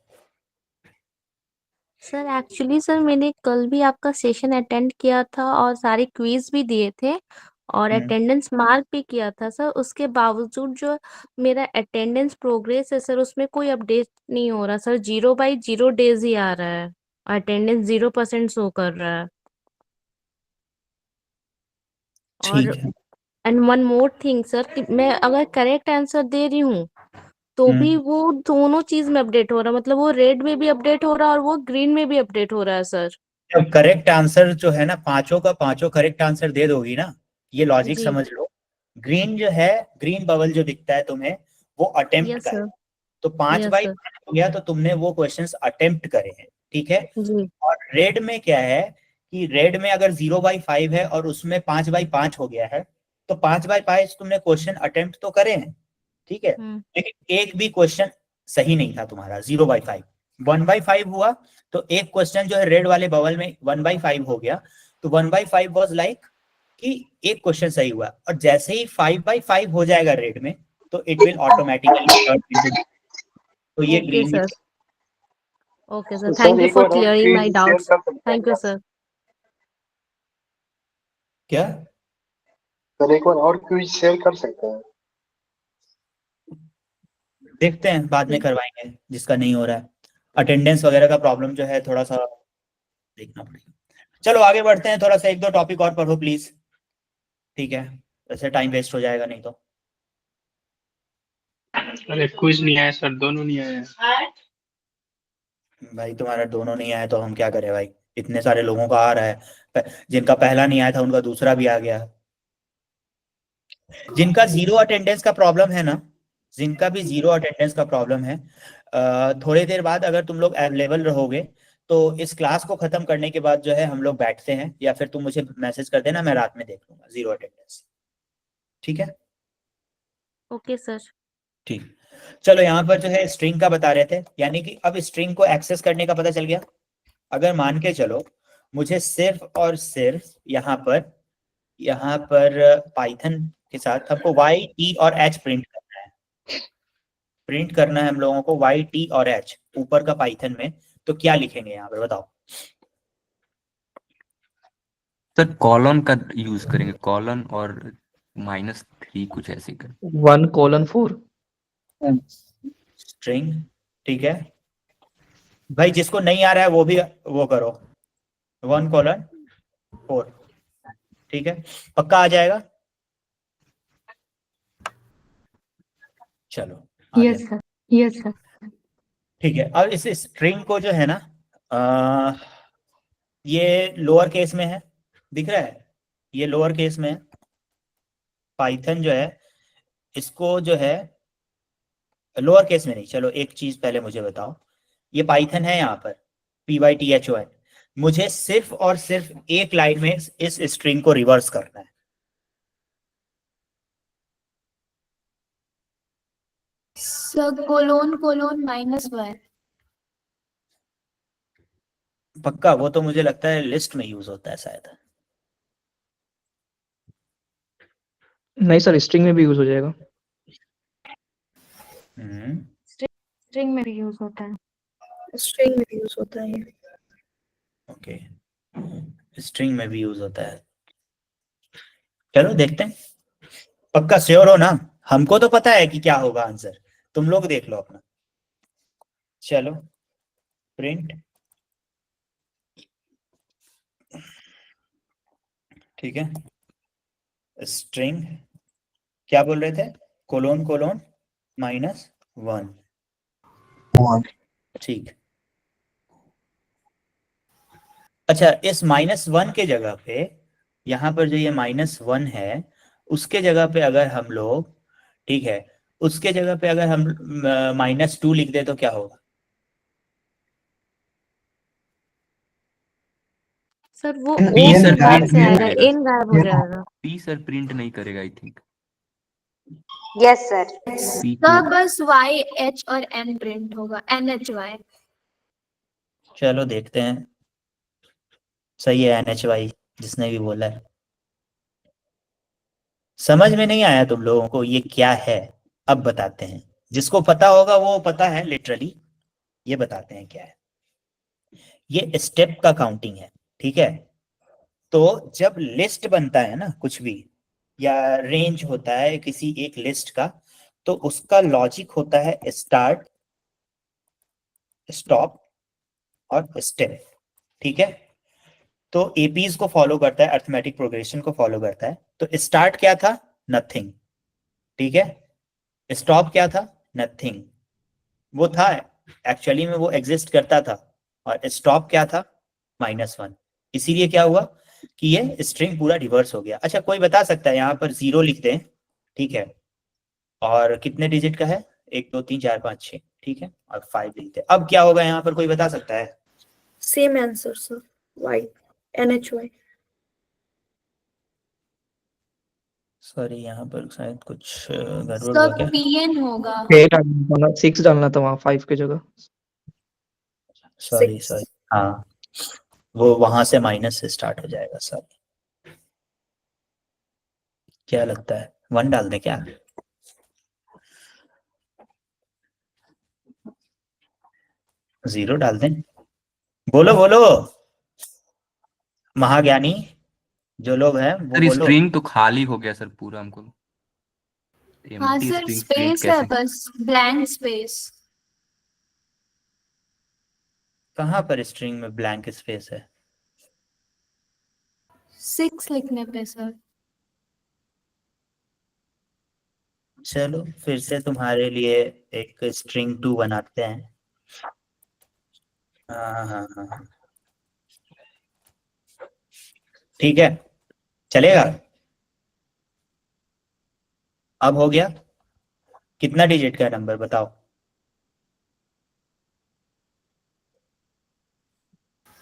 Speaker 6: Sir actually sir मैंने कल भी आपका सेशन अटेंड किया था और सारे क्विज भी दिए थे, और अटेंडेंस मार्क भी किया था सर, उसके बावजूद जो मेरा अटेंडेंस प्रोग्रेस है सर उसमें कोई अपडेट नहीं हो रहा सर, 0/0 डेज ही आ रहा है, अटेंडेंस 0% शो कर रहा है। और
Speaker 1: ठीक है।
Speaker 6: And one more thing sir, कि मैं अगर करेक्ट आंसर दे रही हूँ तो भी वो दोनों चीज में अपडेट हो रहा है, मतलब वो रेड में भी अपडेट हो रहा है और वो ग्रीन में भी अपडेट हो रहा है सर।
Speaker 1: अब करेक्ट आंसर जो है ना, पांचों का पांचों करेक्ट आंसर दे दोगी ना, ये लॉजिक
Speaker 6: जी
Speaker 1: समझ लो। ग्रीन जो है, ग्रीन बबल जो दिखता है तुम्हें, वो अटेम्प्ट
Speaker 6: यस
Speaker 1: का है।
Speaker 6: सर,
Speaker 1: तो 5
Speaker 6: यस
Speaker 1: बाई
Speaker 6: सर,
Speaker 1: 5 हो गया, तो तुमने वो क्वेश्चंस अटेम्प्ट करे हैं, ठीक है।
Speaker 6: जी
Speaker 1: और रेड में क्या है कि रेड में अगर 0/5 है और उसमें 5/5 हो गया है, तो 5/5 तुमने क्वेश्चन अटेम्प्ट तो करे हैं, ठीक है, लेकिन एक भी क्वेश्चन सही नहीं था तुम्हारा। 0/5 1/5 हुआ, तो एक क्वेश्चन जो है रेड वाले बबल में 1/5 हो गया, तो 1/5 वॉज लाइक कि एक क्वेश्चन सही हुआ। और जैसे ही 5/5 हो जाएगा रेड में, तो इट विल ऑटोमेटिकली, तो ये
Speaker 6: ओके
Speaker 1: ग्रीन में।
Speaker 6: Sir, okay sir,
Speaker 10: sir
Speaker 6: thank you
Speaker 10: एक
Speaker 6: फॉर
Speaker 10: बार और
Speaker 6: clearing my
Speaker 10: quiz share
Speaker 6: doubts,
Speaker 10: कर सकते हैं
Speaker 6: थैंक यू
Speaker 10: क्या?
Speaker 6: सर।
Speaker 1: क्या
Speaker 10: सर एक बार और क्विज शेयर कर सकते हैं?
Speaker 1: देखते हैं, बाद में करवाएंगे जिसका नहीं हो रहा है। अटेंडेंस वगैरह का प्रॉब्लम जो है थोड़ा सा देखना पड़ेगा। चलो आगे बढ़ते हैं, थोड़ा सा एक दो टॉपिक और पढ़ो प्लीज, ठीक है, वैसे टाइम वेस्ट हो जाएगा नहीं तो।
Speaker 4: अरे कुछ नहीं आया सर, दोनों नहीं आया।
Speaker 1: भाई तुम्हारा दोनों नहीं आया तो हम क्या करें भाई, इतने सारे लोगों का आ रहा है, जिनका पहला नहीं आया था उनका दूसरा भी आ गया। जिनका 0 अटेंडेंस का प्रॉब्लम है ना, जिनका भी 0 अटेंडेंस का प्रॉब्लम है, थोड़ी देर बाद अगर तुम लोग अवेलेबल रहोगे तो इस क्लास को खत्म करने के बाद जो है हम लोग बैठते हैं, या फिर तुम मुझे मैसेज कर देना, मैं रात में देख लूंगा 0 अटेंडेंस, ठीक है।
Speaker 6: ओके सर,
Speaker 1: ठीक, चलो यहाँ पर जो है स्ट्रिंग का बता रहे थे, यानी कि अब स्ट्रिंग को एक्सेस करने का पता चल गया। अगर मान के चलो मुझे सिर्फ और सिर्फ यहाँ पर पाइथन के साथ हमको y t और h प्रिंट करना है, प्रिंट करना है हम लोगों को y t और h ऊपर का पाइथन में, तो क्या लिखेंगे यहाँ पर बताओ।
Speaker 7: सर कॉलन का यूज करेंगे, कॉलन और -3 कुछ ऐसे कर।
Speaker 8: 1:4।
Speaker 1: स्ट्रिंग, ठीक है भाई, जिसको नहीं आ रहा है वो भी वो करो, 1:4, ठीक है, पक्का आ जाएगा। चलो
Speaker 13: यस सर, यस सर।
Speaker 1: ठीक है। अब इस स्ट्रिंग को जो है ना, ये लोअर केस में है, दिख रहा है, ये लोअर केस में है। पाइथन जो है इसको जो है लोअर केस में नहीं, चलो एक चीज पहले मुझे बताओ, ये पाइथन है यहाँ पर python, मुझे सिर्फ और सिर्फ एक लाइन में इस स्ट्रिंग को रिवर्स करना है।
Speaker 15: Sir colon colon -1।
Speaker 1: पक्का? वो तो मुझे लगता है लिस्ट में यूज होता है शायद।
Speaker 8: नहीं सर, स्ट्रिंग में भी यूज हो जाएगा।
Speaker 13: स्ट्रिंग में भी यूज होता है।
Speaker 14: स्ट्रिंग में यूज होता है।
Speaker 1: ओके, स्ट्रिंग में भी यूज होता है, चलो देखते हैं। पक्का श्योर हो ना? हमको तो पता है कि क्या होगा आंसर, तुम लोग देख लो अपना। चलो प्रिंट, ठीक है, स्ट्रिंग क्या बोल रहे थे, कोलोन कोलोन -1, ठीक। अच्छा, इस -1 के जगह पे यहाँ पर जो ये -1 है उसके जगह पे अगर हम लोग, ठीक है, उसके जगह पे अगर हम -2 लिख दे तो क्या होगा?
Speaker 6: सर वो
Speaker 7: P
Speaker 6: ओ
Speaker 7: सर
Speaker 6: में बाद
Speaker 7: प्रिंट
Speaker 6: से
Speaker 7: नहीं
Speaker 6: आएगा,
Speaker 7: करेगा,
Speaker 6: एन गायब हो जाएगा।
Speaker 7: P सर प्रिंट नहीं करेगा I think.
Speaker 15: Yes sir.
Speaker 7: P
Speaker 15: sir
Speaker 7: को
Speaker 15: बस y h और n प्रिंट होगा, NHY।
Speaker 1: चलो देखते हैं, सही है NHY, जिसने भी बोला है। समझ में नहीं आया तुम लोगों को ये क्या है? अब बताते हैं, जिसको पता होगा वो पता है लिटरली, ये बताते हैं क्या है। ये स्टेप का काउंटिंग है, ठीक है। तो जब लिस्ट बनता है ना कुछ भी, या रेंज होता है किसी एक लिस्ट का, तो उसका लॉजिक होता है स्टार्ट, स्टॉप और स्टेप। ठीक है, तो एपीज को फॉलो करता है, अर्थमेटिक प्रोग्रेशन को फॉलो करता है। तो स्टार्ट क्या था? नथिंग। ठीक है, स्टॉप क्या था? नथिंग। वो था एक्चुअली में, वो एग्जिस्ट करता था। और स्टॉप क्या था? -1। इसीलिए क्या हुआ कि ये स्ट्रिंग पूरा रिवर्स हो गया। अच्छा, कोई बता सकता है यहाँ पर 0 लिख दें, ठीक है, और कितने डिजिट का है? 1 2 3 4 5 6, ठीक है, और 5 लिख दें, अब क्या होगा यहाँ पर? कोई बता सकता है?
Speaker 14: Same answer sir, Y, NHY।
Speaker 1: Sorry, यहाँ पर शायद कुछ गड़बड़
Speaker 15: सर
Speaker 1: हुआ क्या?
Speaker 15: PN होगा।
Speaker 8: 6 डालना था वहाँ 5 की जगह।
Speaker 1: सॉरी सॉरी, हाँ, वो वहां से माइनस से स्टार्ट हो जाएगा। सॉरी, क्या लगता है 1 डाल दें क्या? जीरो डाल दें? बोलो बोलो महाज्ञानी, जो लोग हैं वो
Speaker 7: सर
Speaker 1: बोलो।
Speaker 7: स्ट्रिंग तो खाली हो गया सर पूरा, हमको
Speaker 15: हाँ
Speaker 7: empty
Speaker 15: sir,
Speaker 7: string print
Speaker 15: space है,
Speaker 7: कैसे?
Speaker 15: बस ब्लैंक स्पेस।
Speaker 1: कहाँ पर स्ट्रिंग में ब्लैंक स्पेस है?
Speaker 15: 6 लिखने पे सर।
Speaker 1: चलो फिर से तुम्हारे लिए एक स्ट्रिंग 2 बनाते हैं। हाँ हाँ हाँ हाँ, ठीक है, चलेगा। अब हो गया, कितना डिजिट का नंबर बताओ?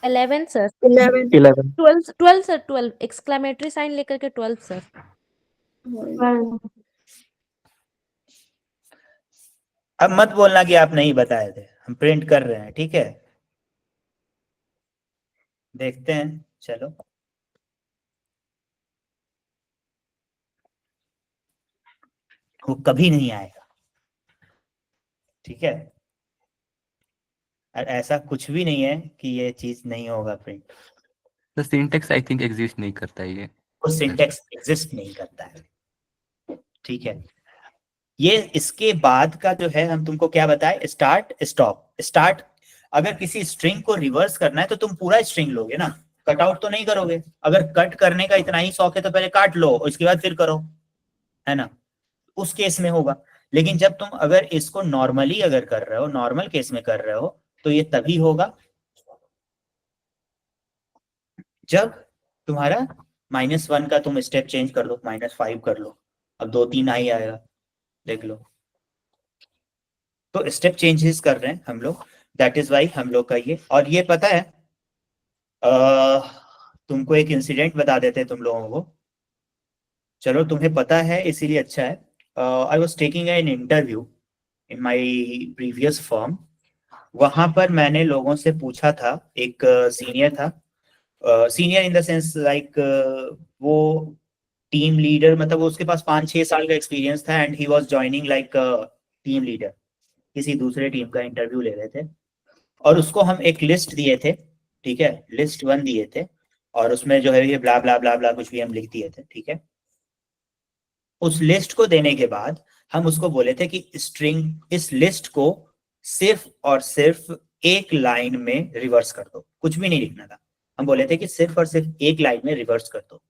Speaker 6: 11 सर।
Speaker 14: 11।
Speaker 6: 12 सर, 12 एक्सक्लेमेटरी साइन लेकर के 12 सर।
Speaker 1: अब मत बोलना कि आप नहीं बताए थे, हम प्रिंट कर रहे हैं, ठीक है। देखते हैं, चलो। वो कभी नहीं आएगा, ठीक है, और ऐसा कुछ भी नहीं है कि ये चीज नहीं होगा प्रिंट।
Speaker 7: तो सिंटेक्स आई थिंक एग्जिस्ट नहीं करता है ये।
Speaker 1: वो सिंटेक्स एग्जिस्ट नहीं करता है, ठीक है। ये इसके बाद का जो है, हम तुमको क्या बताए? Start, stop. स्टार्ट, अगर किसी स्ट्रिंग को रिवर्स करना है तो तुम पूरा स्ट्रिंग लोगे ना, कट आउट तो नहीं करोगे। अगर कट करने का इतना ही शौक है तो पहले काट लो, उसके बाद फिर करो, है ना, उस केस में होगा। लेकिन जब तुम अगर इसको नॉर्मली अगर कर रहे हो, नॉर्मल केस में कर रहे हो, तो ये तभी होगा जब तुम्हारा -1 का तुम स्टेप चेंज कर दो, -5 कर लो, अब 2 3 ही आएगा, देख लो। तो स्टेप चेंजेस कर रहे हैं हम लोग, दैट इज वाई हम लोग का ये। और ये पता है, तुमको एक इंसिडेंट बता देते हैं तुम लोगों को, चलो तुम्हें पता है इसीलिए अच्छा है। I was taking an interview in my previous firm. वहां पर मैंने लोगों से पूछा था, एक सीनियर था, senior in the sense like वो टीम लीडर, मतलब उसके पास 5-6 साल का एक्सपीरियंस था, and he was joining like team leader, किसी दूसरे टीम का इंटरव्यू ले रहे थे। और उसको हम एक लिस्ट दिए थे, ठीक है, लिस्ट 1 दिए थे, और उसमें जो है ये ब्ला ब्ला ब्ला ब्ला कुछ भी हम लिख दिए थे, ठीक है। उस लिस्ट को देने के बाद हम उसको बोले थे कि स्ट्रिंग, इस लिस्ट को सिर्फ और सिर्फ एक लाइन में रिवर्स कर दो, कुछ भी नहीं लिखना था। हम बोले थे कि सिर्फ और सिर्फ एक लाइन में रिवर्स कर दो।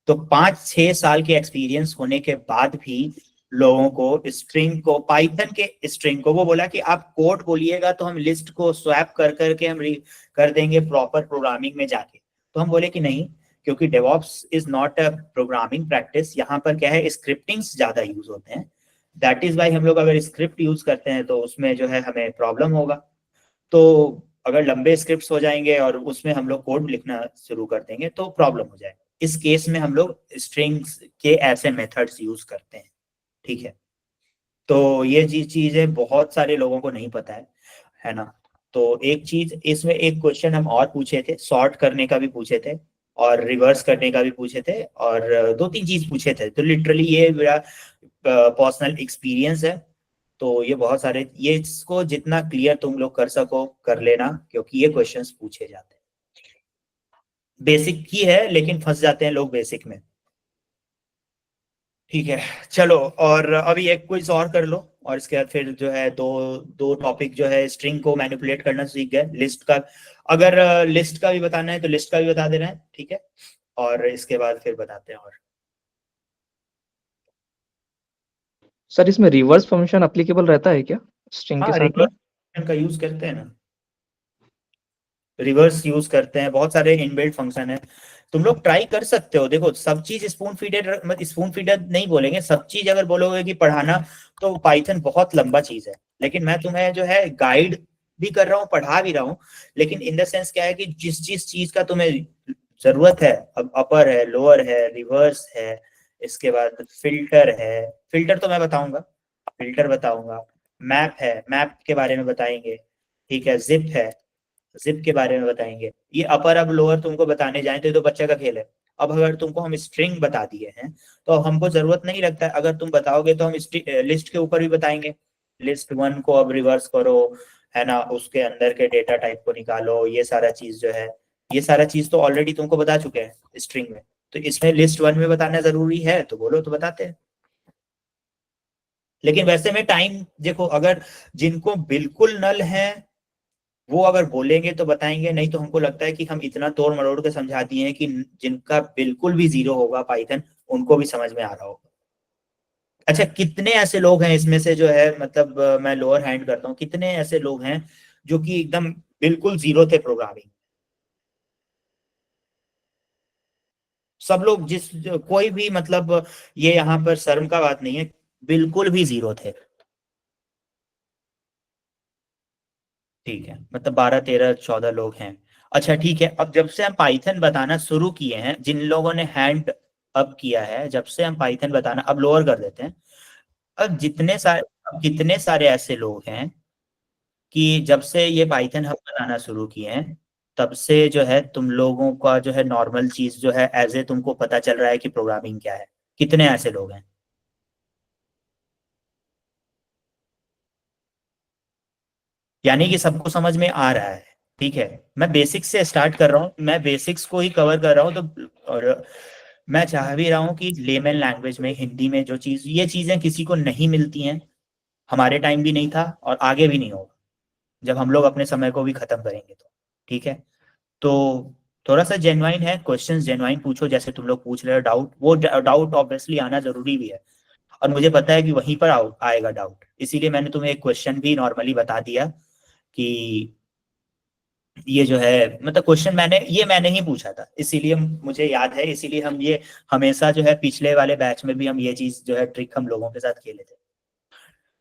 Speaker 1: तो 5-6 साल के एक्सपीरियंस होने के बाद भी लोगों को स्ट्रिंग को, पाइथन के स्ट्रिंग को, वो बोला कि आप कोड बोलिएगा तो हम लिस्ट को स्वैप कर करके हम कर देंगे प्रॉपर प्रोग्रामिंग में जाके। तो हम बोले कि नहीं, क्योंकि DevOps is not a programming practice, यहाँ पर क्या है, स्क्रिप्टिंग्स ज्यादा यूज होते हैं। दैट इज वाई हम लोग अगर स्क्रिप्ट यूज करते हैं तो उसमें जो है हमें प्रॉब्लम होगा। तो अगर लंबे स्क्रिप्ट्स हो जाएंगे और उसमें हम लोग कोड लिखना शुरू कर देंगे तो प्रॉब्लम हो जाएगा। इस केस में हम लोग स्ट्रिंग्स के ऐसे मेथड्स यूज करते हैं, ठीक है। तो ये चीजें बहुत सारे लोगों को नहीं पता है ना। तो एक चीज इसमें, एक क्वेश्चन हम और पूछे थे, सॉर्ट करने का भी पूछे थे और रिवर्स करने का भी पूछे थे, और 2-3 चीज पूछे थे। तो लिटरली ये मेरा पर्सनल एक्सपीरियंस है। तो ये बहुत सारे, ये इसको जितना क्लियर तुम लोग कर सको कर लेना, क्योंकि ये क्वेश्चंस पूछे जाते हैं। बेसिक ही है लेकिन फंस जाते हैं लोग बेसिक में। ठीक है, चलो। और अभी एक क्विज और कर लो, और इसके बाद फिर जो है दो दो टॉपिक जो है स्ट्रिंग को मैनिपुलेट करना सीख गए। लिस्ट का, अगर लिस्ट का भी बताना है तो लिस्ट का भी बता देना है, ठीक है। और इसके बाद फिर बताते हैं। और
Speaker 8: सर इसमें रिवर्स फंक्शन एप्लीकेबल रहता है क्या स्ट्रिंग के
Speaker 1: हाँ,
Speaker 8: साथ में?
Speaker 1: रिवर्स फंक्शन का यूज करते हैं ना, रिवर्स यूज करते हैं, बहुत सारे इनबिल्ट फंक्शन है। तुम लोग ट्राई कर सकते हो। देखो, सब चीज स्पून फीडेड, मतलब स्पून फीडेड नहीं बोलेंगे, सब चीज अगर बोलोगे कि पढ़ाना, तो पाइथन बहुत लंबा चीज है। लेकिन मैं तुम्हें जो है गाइड भी कर रहा हूँ, पढ़ा भी रहा हूँ। लेकिन इन द सेंस क्या है कि जिस जिस चीज का तुम्हें जरूरत है, अब अपर है, लोअर है, रिवर्स है, इसके बाद फिल्टर है, फिल्टर तो मैं बताऊंगा, फिल्टर बताऊंगा। मैप है, मैप के बारे में बताएंगे, ठीक है। जिप है, जिप के बारे में बताएंगे। ये अपर अब लोअर तुमको बताने जाए तो बच्चे का खेल है। अब अगर तुमको हम स्ट्रिंग बता दिए हैं तो हमको जरूरत नहीं लगता है, अगर तुम बताओगे तो हम लिस्ट के ऊपर भी बताएंगे। लिस्ट 1 को अब रिवर्स करो, है ना, उसके अंदर के डेटा टाइप को निकालो, ये सारा चीज जो है, ये सारा चीज तो ऑलरेडी तुमको बता चुके हैं स्ट्रिंग में। तो इसमें लिस्ट 1 में बताना जरूरी है तो बोलो तो बताते हैं। लेकिन वैसे में टाइम देखो, अगर जिनको बिल्कुल नल है वो अगर बोलेंगे तो बताएंगे, नहीं तो हमको लगता है कि हम इतना तोड़ मरोड़ के समझा दिए हैं कि जिनका बिल्कुल भी जीरो होगा पाइथन, उनको भी समझ में आ रहा होगा। अच्छा, कितने ऐसे लोग हैं इसमें से जो है, मतलब मैं लोअर हैंड करता हूँ, कितने ऐसे लोग हैं जो कि एकदम बिल्कुल जीरो थे प्रोग्रामिंग? सब लोग, कोई भी, मतलब ये यहाँ पर शर्म का बात नहीं है, बिल्कुल भी जीरो थे, ठीक है। मतलब 12 13 14 लोग हैं। अच्छा ठीक है, अब जब से हम पाइथन बताना शुरू किए हैं, जिन लोगों ने हैंड अप किया है, जब से हम पाइथन बताना, अब लोअर कर देते हैं, अब कितने सारे ऐसे लोग हैं कि जब से ये पाइथन हम बताना शुरू किए हैं, तब से जो है तुम लोगों का जो है नॉर्मल चीज जो है एज ए तुमको पता चल रहा है कि प्रोग्रामिंग क्या है? कितने ऐसे लोग हैं? यानी कि सबको समझ में आ रहा है, ठीक है। मैं बेसिक्स से स्टार्ट कर रहा हूँ, मैं बेसिक्स को ही कवर कर रहा हूँ, तो और मैं चाह भी रहा हूँ कि लेमन लैंग्वेज में, हिंदी में, जो चीज, ये चीजें किसी को नहीं मिलती हैं, हमारे टाइम भी नहीं था और आगे भी नहीं होगा, जब हम लोग अपने समय को भी खत्म करेंगे तो, ठीक है। तो थोड़ा सा जेन्युइन है, क्वेश्चंस जेन्युइन पूछो, जैसे तुम लोग पूछ रहे हो डाउट, वो डाउट ऑब्वियसली आना जरूरी भी है, और मुझे पता है कि वहीं पर आएगा डाउट, इसीलिए मैंने तुम्हें एक क्वेश्चन भी नॉर्मली बता दिया कि ये जो है, मतलब क्वेश्चन मैंने ही पूछा था, इसीलिए मुझे याद है, इसीलिए हम ये हमेशा जो है पिछले वाले बैच में भी हम ये चीज जो है ट्रिक हम लोगों के साथ खेले थे।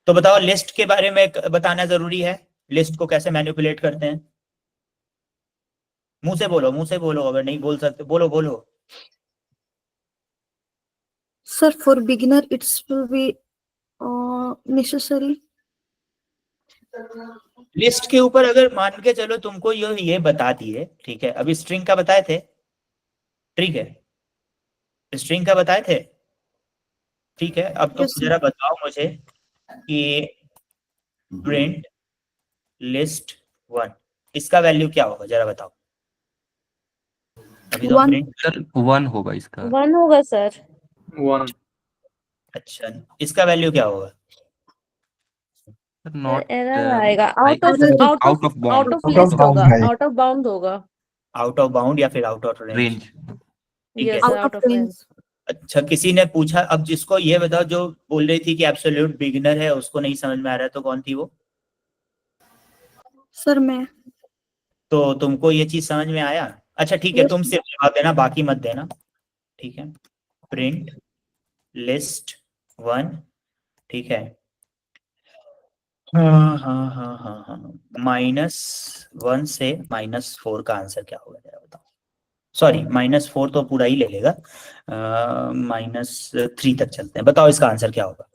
Speaker 1: तो बताओ, लिस्ट के बारे में बताना जरूरी है, लिस्ट को कैसे मैनिपुलेट करते हैं? मुंह से बोलो, मुंह से बोलो, अगर नहीं बोल सकते बोलो बोलो।
Speaker 14: Sir, for beginner, it will be necessary.
Speaker 1: List के ऊपर अगर मान के चलो तुमको ये बता दिए, ठीक है। अभी स्ट्रिंग का बताए थे, ठीक है, स्ट्रिंग का बताए थे, ठीक है। अब तो जरा बताओ मुझे कि प्रिंट लिस्ट 1, इसका वैल्यू क्या होगा, जरा बताओ। अभी तो प्रिंट
Speaker 7: सर 1 होगा इसका।
Speaker 6: 1 होगा सर।
Speaker 4: 1।
Speaker 1: अच्छा, इसका वैल्यू क्या होगा?
Speaker 7: नॉट
Speaker 6: एरर आएगा,
Speaker 7: like
Speaker 6: आउट ऑफ लिस्ट होगा, आउट ऑफ बाउंड होगा,
Speaker 1: आउट ऑफ बाउंड या फिर आउट ऑफ रेंज, ठीक है।
Speaker 6: Yes out of range.
Speaker 1: अच्छा, किसी ने पूछा, अब जिसको ये बताओ, जो बोल रही थी कि एब्सोल्यूट बिगिनर है, उसको नहीं समझ में आ रहा है, तो कौन थी वो?
Speaker 14: सर मैं।
Speaker 1: तो तुमको ये चीज समझ में आया? अच्छा ठीक है, तुम सिर्फ जवाब देना, बाकी मत देना, ठीक है। प्रिंट लिस्ट 1, ठीक है। हाँ हाँ हाँ हाँ हाँ, -1 से -4 का आंसर क्या होगा, जरा बताओ। सॉरी, -4 तो पूरा ही ले लेगा, -3 तक चलते हैं, बताओ इसका आंसर क्या होगा?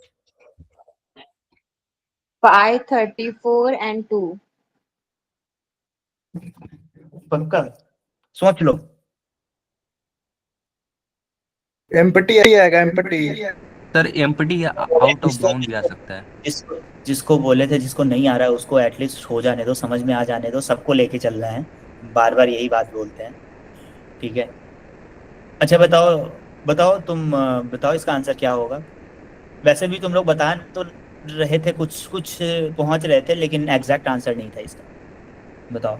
Speaker 16: 5 34 and 2।
Speaker 1: पक्का सोच लो।
Speaker 12: एम्पटी आएगा, empty.
Speaker 7: Sir empty out of bound भी आ सकता है।
Speaker 1: जिसको बोले थे, जिसको नहीं आ रहा है उसको एटलीस्ट हो जाने दो, समझ में आ जाने दो, सबको लेके चल रहे हैं, बार बार यही बात बोलते हैं, ठीक है। अच्छा बताओ, बताओ तुम बताओ इसका आंसर क्या होगा। वैसे भी तुम लोग बता तो रहे थे, कुछ कुछ पहुंच रहे थे, लेकिन एग्जैक्ट आंसर नहीं था इसका। बताओ,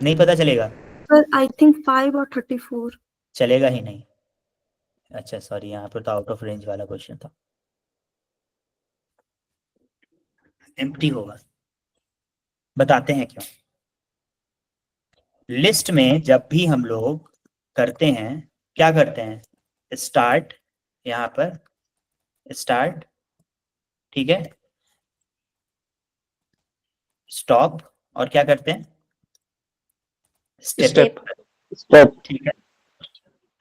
Speaker 1: नहीं पता चलेगा?
Speaker 14: सर आई थिंक 5 और 34।
Speaker 1: चलेगा ही नहीं। अच्छा सॉरी, यहाँ पर तो आउट ऑफ रेंज वाला क्वेश्चन था। एम्प्टी होगा। बताते हैं क्यों। लिस्ट में जब भी हम लोग करते हैं, क्या करते हैं? स्टार्ट, यहाँ पर स्टार्ट, ठीक है, स्टॉप, और क्या करते हैं? स्टेप।
Speaker 12: स्टेप।
Speaker 1: ठीक है।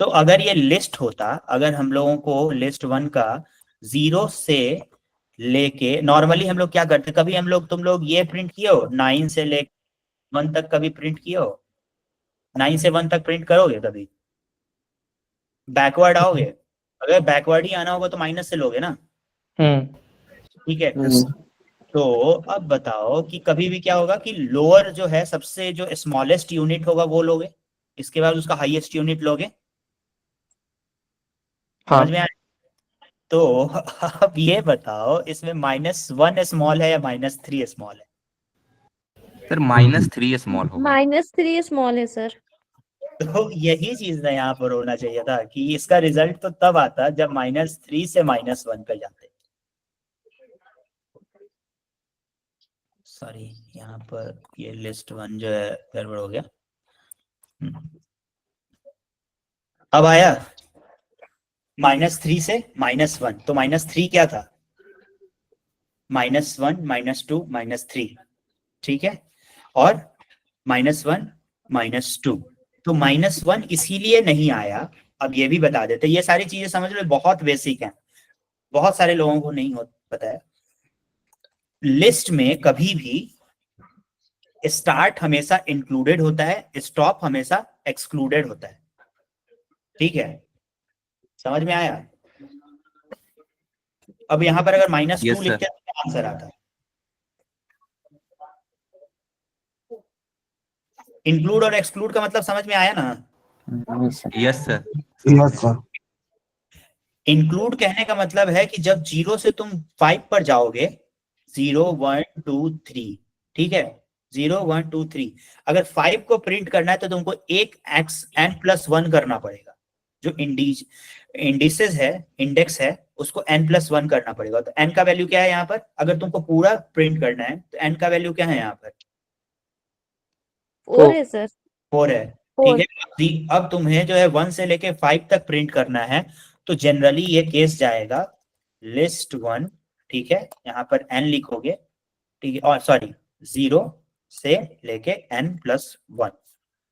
Speaker 1: तो अगर ये लिस्ट होता, अगर हम लोगों को लिस्ट 1 का 0 से लेके, नॉर्मली हम लोग क्या करते, कभी हम लोग, तुम लोग ये प्रिंट किए हो 9 से ले 1 तक, कभी प्रिंट किए हो? 9 से 1 तक प्रिंट करोगे कभी? बैकवर्ड आओगे? अगर बैकवर्ड ही आना होगा तो माइनस से लोगे ना, ठीक है। तो अब बताओ कि कभी भी क्या होगा कि लोअर जो है, सबसे जो स्मॉलेस्ट यूनिट होगा वो लोगे, इसके बाद उसका हाईएस्ट यूनिट लोगे। समझ में आया? तो अब ये बताओ, इसमें -1 स्मॉल है या -3 स्मॉल है?
Speaker 7: सर -3 स्मॉल होगा।
Speaker 6: -3 स्मॉल है सर।
Speaker 1: तो यही चीज ना यहाँ पर होना चाहिए था कि इसका रिजल्ट तो तब आता जब -3 से -1 पे जाते। सॉरी, यहाँ पर ये लिस्ट 1 जो है गड़बड़ हो गया। अब आया -3 से -1, तो -3 क्या था? -1 -2 -3, ठीक है, और -1 -2। तो -1 इसीलिए नहीं आया। अब ये भी बता देते, ये सारी चीजें समझ लो, बहुत बेसिक हैं, बहुत सारे लोगों को नहीं पता है। लिस्ट में कभी भी स्टार्ट हमेशा इंक्लूडेड होता है, स्टॉप हमेशा एक्सक्लूडेड होता है, ठीक है। समझ में आया? अब यहाँ पर अगर -2 लिखते हैं तो आंसर आता है। इंक्लूड और एक्सक्लूड का मतलब समझ में आया ना?
Speaker 7: Yes sir.
Speaker 3: Yes sir.
Speaker 1: Include कहने का मतलब है कि जब 0 से तुम 5 पर जाओगे, 0 1 2 3, ठीक है, 0 1 2 3, अगर 5 को प्रिंट करना है तो तुमको एक n+1 करना पड़ेगा। जो इंडिसेस है, इंडेक्स है, उसको n+1 करना पड़ेगा। तो n का वैल्यू क्या है यहाँ पर? अगर तुमको पूरा प्रिंट करना है तो n का वैल्यू क्या है यहाँ पर?
Speaker 6: 4 है सर।
Speaker 1: 4 है, ठीक है। अब तुम्हें जो है 1 से लेके 5 तक प्रिंट करना है, तो जनरली ये केस जाएगा लिस्ट 1, ठीक है, यहाँ पर n लिखोगे, ठीक है, और सॉरी 0 से लेके n+1,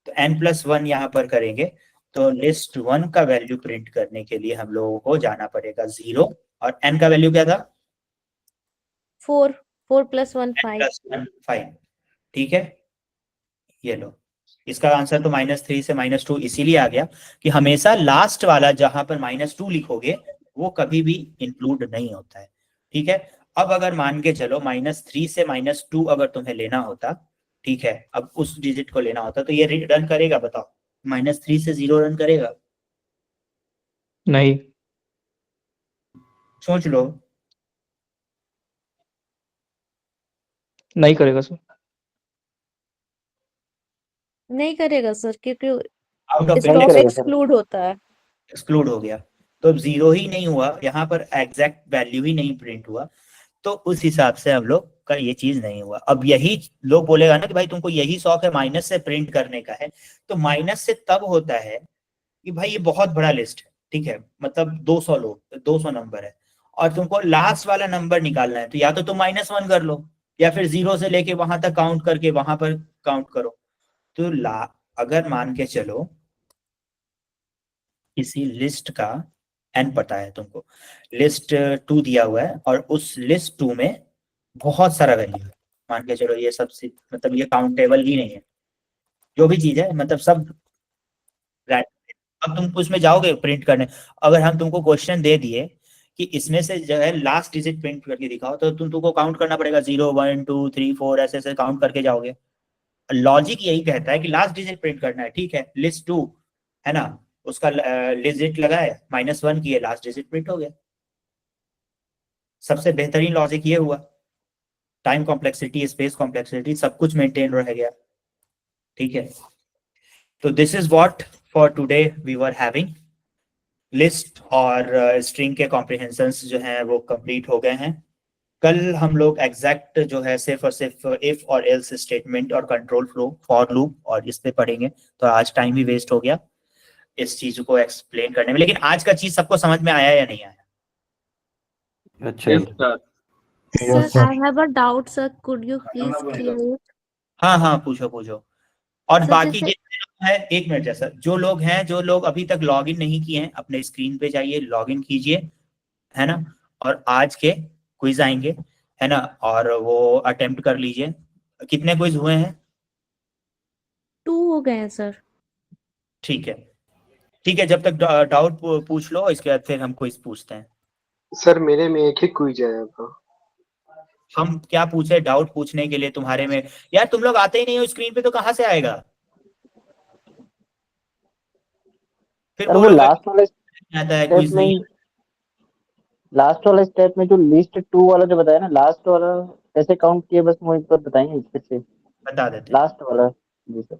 Speaker 1: तो n+1 यहाँ पर करेंगे। तो लिस्ट 1 का वैल्यू प्रिंट करने के लिए हम लोगों को जाना पड़ेगा 0, और n का वैल्यू क्या था?
Speaker 6: 4 + 1
Speaker 1: 5, ठीक है। ये लो, इसका आंसर तो -3 से -2 इसीलिए आ गया कि हमेशा लास्ट वाला जहां पर -2 लिखोगे वो कभी भी इंक्लूड नहीं होता है, ठीक है। अब अगर मान के चलो -3 से -2 अगर तुम्हें लेना होता, ठीक है, अब उस डिजिट को लेना होता, तो ये रन करेगा? बताओ, -3 से 0 रन करेगा?
Speaker 8: नहीं।
Speaker 1: सोच लो।
Speaker 8: नहीं करेगा सर।
Speaker 6: नहीं करेगा सर, क्योंकि
Speaker 1: आउट ऑफ
Speaker 6: स्टॉप एक्सक्लूड होता है।
Speaker 1: एक्सक्लूड हो गया, तो अब 0 ही नहीं हुआ, यहाँ पर एग्जैक्ट वैल्यू ही नहीं प्रिंट हुआ, तो उस हिसाब से हम लोग का ये चीज नहीं हुआ। अब यही लोग बोलेगा ना कि भाई तुमको यही शौक है माइनस से प्रिंट करने का है, तो माइनस से तब होता है कि भाई ये बहुत बड़ा लिस्ट है, ठीक है, मतलब 200 लोग, 200 नंबर है, और तुमको लास्ट वाला नंबर निकालना है, तो या तो तुम -1 कर लो, या फिर 0 से लेके वहां तक काउंट करके वहां पर काउंट करो। तो अगर मान के चलो किसी लिस्ट का n पता है तुमको, लिस्ट 2 दिया हुआ है, और उस लिस्ट 2 में बहुत सारा वैल्यू है, मान के चलो ये सबसे, मतलब ये काउंटेबल ही नहीं है, जो भी चीज है, मतलब सब। अब तुम उसमें जाओगे प्रिंट करने, अगर हम तुमको क्वेश्चन दे दिए कि इसमें से जो है लास्ट डिजिट प्रिंट करके दिखाओ, तो तुमको काउंट करना पड़ेगा, 0 1 2 3 4 ऐसे काउंट करके जाओगे, लॉजिक यही कहता है कि लास्ट डिजिट प्रिंट करना है, ठीक है, लिस्ट 2 है ना, उसका डिजिट लगाए -1 किए, लास्ट डिजिट प्रिंट हो गया। सबसे बेहतरीन लॉजिक ये हुआ, टाइम कॉम्प्लेक्सिटी, स्पेस कॉम्प्लेक्सिटी सब कुछ मेंटेन रह गया, ठीक है। तो this is what for today we were having. List और स्ट्रिंग के कॉम्प्रिहेंशंस जो हैं वो कंप्लीट हो गए हैं। कल हम लोग एग्जैक्ट जो है सिर्फ और सिर्फ इफ और एल्स स्टेटमेंट और कंट्रोल फ्लो, फॉर लूप और इस पे पढ़ेंगे। तो आज टाइम भी वेस्ट हो गया इस चीज को एक्सप्लेन करने में, लेकिन आज का चीज सबको समझ में आया या नहीं आया?
Speaker 7: अच्छा
Speaker 6: Sir, I have a doubt, sir. Could you please clear it?
Speaker 1: हाँ हाँ, पूछो पूछो। और
Speaker 6: सर,
Speaker 1: बाकी
Speaker 6: जैसे
Speaker 1: जितने लोग हैं, एक मिनट जैसा, जो लोग हैं, जो लोग अभी तक लॉग इन नहीं किए हैं, अपने स्क्रीन पे जाइए, लॉग इन कीजिए, है ना, और आज के क्विज आएंगे, है ना, और वो अटेम्प्ट कर लीजिए। कितने क्विज हुए हैं?
Speaker 6: 2 हो गए हैं सर।
Speaker 1: ठीक है, ठीक है, जब तक डाउट पूछ लो, इसके बाद फिर हम क्विज पूछते हैं।
Speaker 10: सर मेरे में एक ही क्विज है आपका।
Speaker 1: हम क्या पूछे डाउट पूछने के लिए तुम्हारे में? यार तुम लोग आते ही नहीं हो स्क्रीन पे, तो कहाँ से आएगा? फिर
Speaker 9: सर वो
Speaker 1: बोलोगे
Speaker 9: लास्ट वाले
Speaker 1: आता है
Speaker 9: स्टेप
Speaker 1: क्विज नहीं।
Speaker 9: में, लास्ट वाले स्टेप में जो लिस्ट 2 वाला जो बताया ना, लास्ट वाला कैसे काउंट किए, बस मुझे तो बताएंगे फिर से।
Speaker 1: बता देते
Speaker 9: लास्ट वाला जी सर।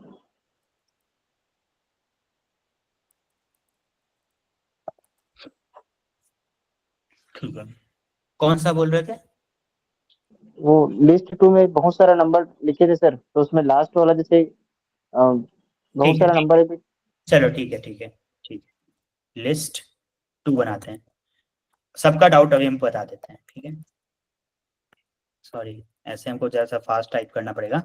Speaker 1: ठीक है, कौन सा बोल रहे थे?
Speaker 9: वो लिस्ट 2 में बहुत सारा नंबर लिखे थे सर, तो उसमें लास्ट वाला जैसे बहुत
Speaker 1: ठीक है,
Speaker 9: सारा नंबर है।
Speaker 1: चलो ठीक है, ठीक है, ठीक है, लिस्ट 2 बनाते हैं। सबका डाउट अभी हम बता देते हैं, ठीक है। सॉरी, ऐसे हमको जरा सा फास्ट टाइप करना पड़ेगा।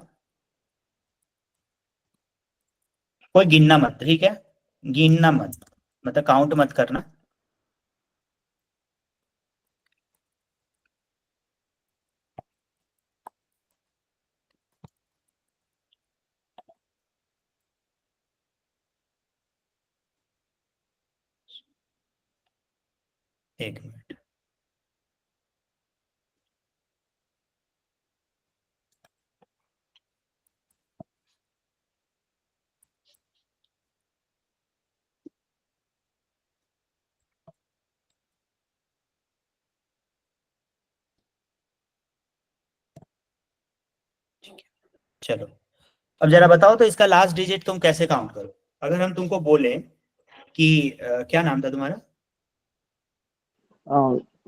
Speaker 1: कोई गिनना मत, ठीक है, गिनना मत, मतलब काउंट मत करना। एक मिनट, चलो अब जरा बताओ तो इसका लास्ट डिजिट तुम कैसे काउंट करो? अगर हम तुमको बोले कि क्या नाम था तुम्हारा?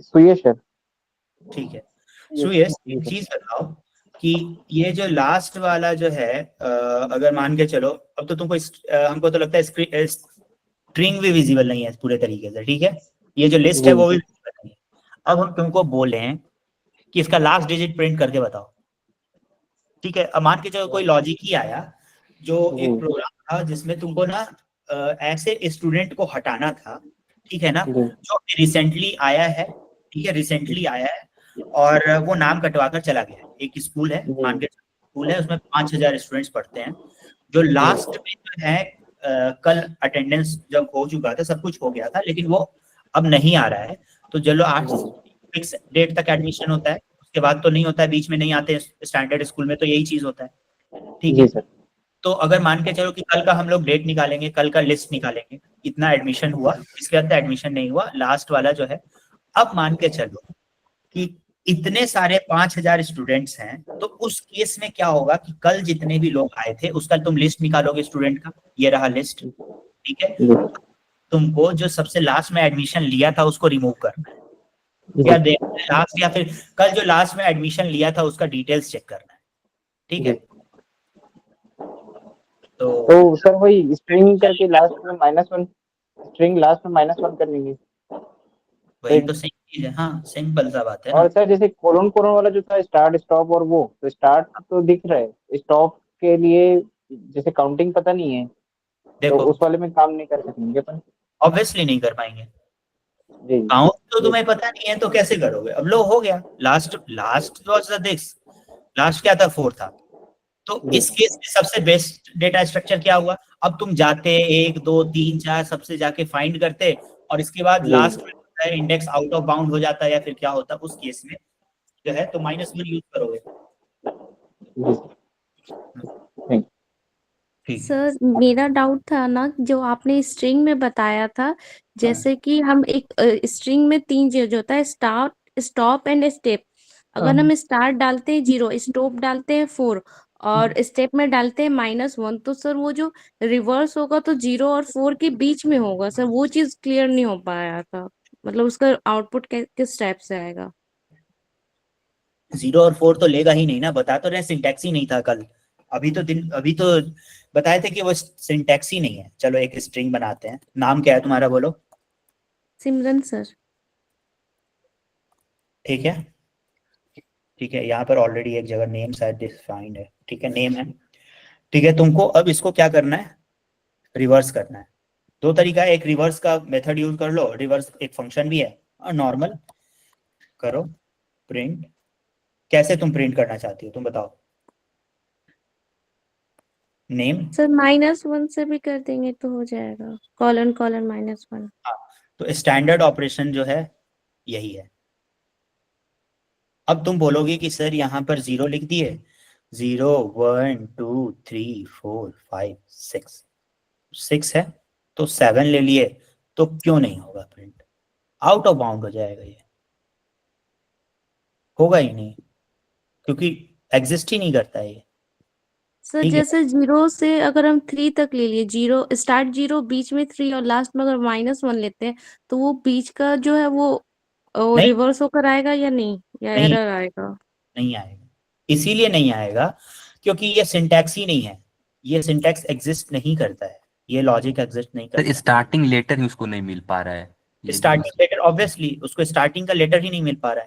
Speaker 9: सुयश सर।
Speaker 1: ठीक है, सुयश, एक चीज बताओ कि ये जो लास्ट वाला जो है, अगर मान के चलो, अब तो तुमको हमको तो लगता है स्ट्रिंग भी विजिबल नहीं है पूरे तरीके से, ठीक है, ये जो लिस्ट है वो भी विजिबल नहीं है। अब हम तुमको बोले कि इसका लास्ट डिजिट प्रिंट करके बताओ, ठीक है। अब मान के चलो कोई लॉजिक ही आया, जो एक प्रोग्राम था जिसमें तुमको ना ऐसे स्टूडेंट को हटाना था, ठीक है ना, जो रिसेंटली आया है, ठीक है, रिसेंटली आया है और वो नाम कटवा कर चला गया। एक स्कूल है, मान के स्कूल है, उसमें 5000 स्टूडेंट्स पढ़ते हैं, जो लास्ट में जो है कल अटेंडेंस जब हो चुका था, सब कुछ हो गया था, लेकिन वो अब नहीं आ रहा है। तो चलो 8 फिक्स डेट तक एडमिशन होता है, उसके बाद तो नहीं होता है, बीच में नहीं आते स्टैंडर्ड स्कूल में, तो यही चीज होता है, ठीक है। तो अगर मान के चलो कि कल का हम लोग डेट निकालेंगे, कल का लिस्ट निकालेंगे, इतना एडमिशन हुआ, इसके बाद एडमिशन नहीं हुआ, लास्ट वाला जो है। अब मान के चलो कि इतने सारे 5000 स्टूडेंट्स हैं, तो उस केस में क्या होगा कि कल जितने भी लोग आए थे उसका तुम लिस्ट निकालोगे स्टूडेंट का, ये रहा लिस्ट, ठीक है। तुमको जो सबसे लास्ट में एडमिशन लिया था उसको रिमूव करना है, या लास्ट, या फिर कल जो लास्ट में एडमिशन लिया था उसका डिटेल्स चेक करना है, ठीक है।
Speaker 9: तो सर वही स्ट्रिंग करके लास्ट में -1, स्ट्रिंग लास्ट में -1 कर देंगे,
Speaker 1: वही तो सही चीज है। हाँ, सिंपल सा बात है ना।
Speaker 9: और सर जैसे कोलन कोलन वाला जो था, स्टार्ट स्टॉप, और वो तो स्टार्ट तो दिख रहा है, स्टॉप के लिए जैसे काउंटिंग पता नहीं है,
Speaker 1: देखो,
Speaker 9: तो उस वाले में काम नहीं कर सकेंगे अपन।
Speaker 1: ऑब्वियसली नहीं कर पाएंगे, काउंट तो तुम्हें पता नहीं है तो कैसे करोगे? अब लो हो गया, last was the this, last क्या था, 4 था। तो इस केस में सबसे बेस्ट डेटा स्ट्रक्चर क्या हुआ? अब तुम जाते 1 2 3 4 सबसे जाके फाइंड करते, और इसके बाद लास्ट में इंडेक्स आउट ऑफ बाउंड हो जाता है या फिर क्या होता, उस केस में जो है तो -1 यूज करोगे। ठीक है।
Speaker 6: सर मेरा डाउट था ना, जो आपने स्ट्रिंग में बताया था, जैसे कि हम एक स्ट्रिंग में 3 चीज होता है, स्टार्ट, स्टॉप एंड स्टेप। अगर हम स्टार्ट डालते हैं 0, स्टॉप डालते हैं 4 और स्टेप में डालते हैं -1, तो सर वो जो रिवर्स होगा तो 0 और 4 के बीच में होगा सर, वो चीज क्लियर नहीं हो पाया था। मतलब उसका आउटपुट किस टाइप से आएगा?
Speaker 1: 0 और 4 तो लेगा ही नहीं ना, बता तो रहे सिंटैक्स ही नहीं था कल। अभी तो बताए थे कि वो सिंटैक्स ही नहीं है। चलो एक स्ट्रिंग बनाते हैं। नाम क्या है तुम्हारा, बोलो।
Speaker 6: सिमरन सर।
Speaker 1: ठीक है, ठीक है, यहाँ पर ऑलरेडी एक जगह नेम शायद डिफाइंड है। ठीक है, नेम है। ठीक है, तुमको अब इसको क्या करना है, रिवर्स करना है। दो तरीका है, एक रिवर्स का मेथड यूज कर लो, रिवर्स एक फंक्शन भी है, और नॉर्मल करो प्रिंट। कैसे तुम प्रिंट करना चाहती हो तुम बताओ। नेम,
Speaker 6: सर -1 से भी कर देंगे तो हो जाएगा, कॉलन कॉलन -1।
Speaker 1: हाँ, तो स्टैंडर्ड ऑपरेशन जो है यही है। अब तुम बोलोगे कि सर यहाँ पर 0 लिख दिए, 0 1 2 3 4 5 6, 6 है तो 7 ले लिए, तो क्यों नहीं होगा प्रिंट? आउट ऑफ बाउंड हो जाएगा, ये होगा ही नहीं, क्योंकि एग्जिस्ट ही नहीं करता है ये।
Speaker 6: सर
Speaker 1: ठीक है,
Speaker 6: जैसे 0 से अगर हम 3 तक ले लिए, 0 स्टार्ट 0, बीच में 3 और लास्ट में अगर -1 लेते हैं, तो वो बीच का जो है वो
Speaker 1: नहीं
Speaker 6: रिवर्स होकर आएगा या नहीं, या
Speaker 1: नहीं
Speaker 6: एरर आएगा?
Speaker 1: नहीं आएगा। इसीलिए नहीं आएगा क्योंकि ये सिंटैक्स ही नहीं है, ये सिंटैक्स एग्जिस्ट नहीं करता है, ये लॉजिक एग्जिस्ट नहीं
Speaker 7: सर
Speaker 1: करता
Speaker 7: स्टार्टिंग लेटर ही उसको नहीं मिल पा रहा है,
Speaker 1: है।
Speaker 7: ये भी हो
Speaker 1: स्टार्टिंग लेटर, ऑब्वियसली उसको स्टार्टिंग का लेटर ही नहीं मिल पा रहा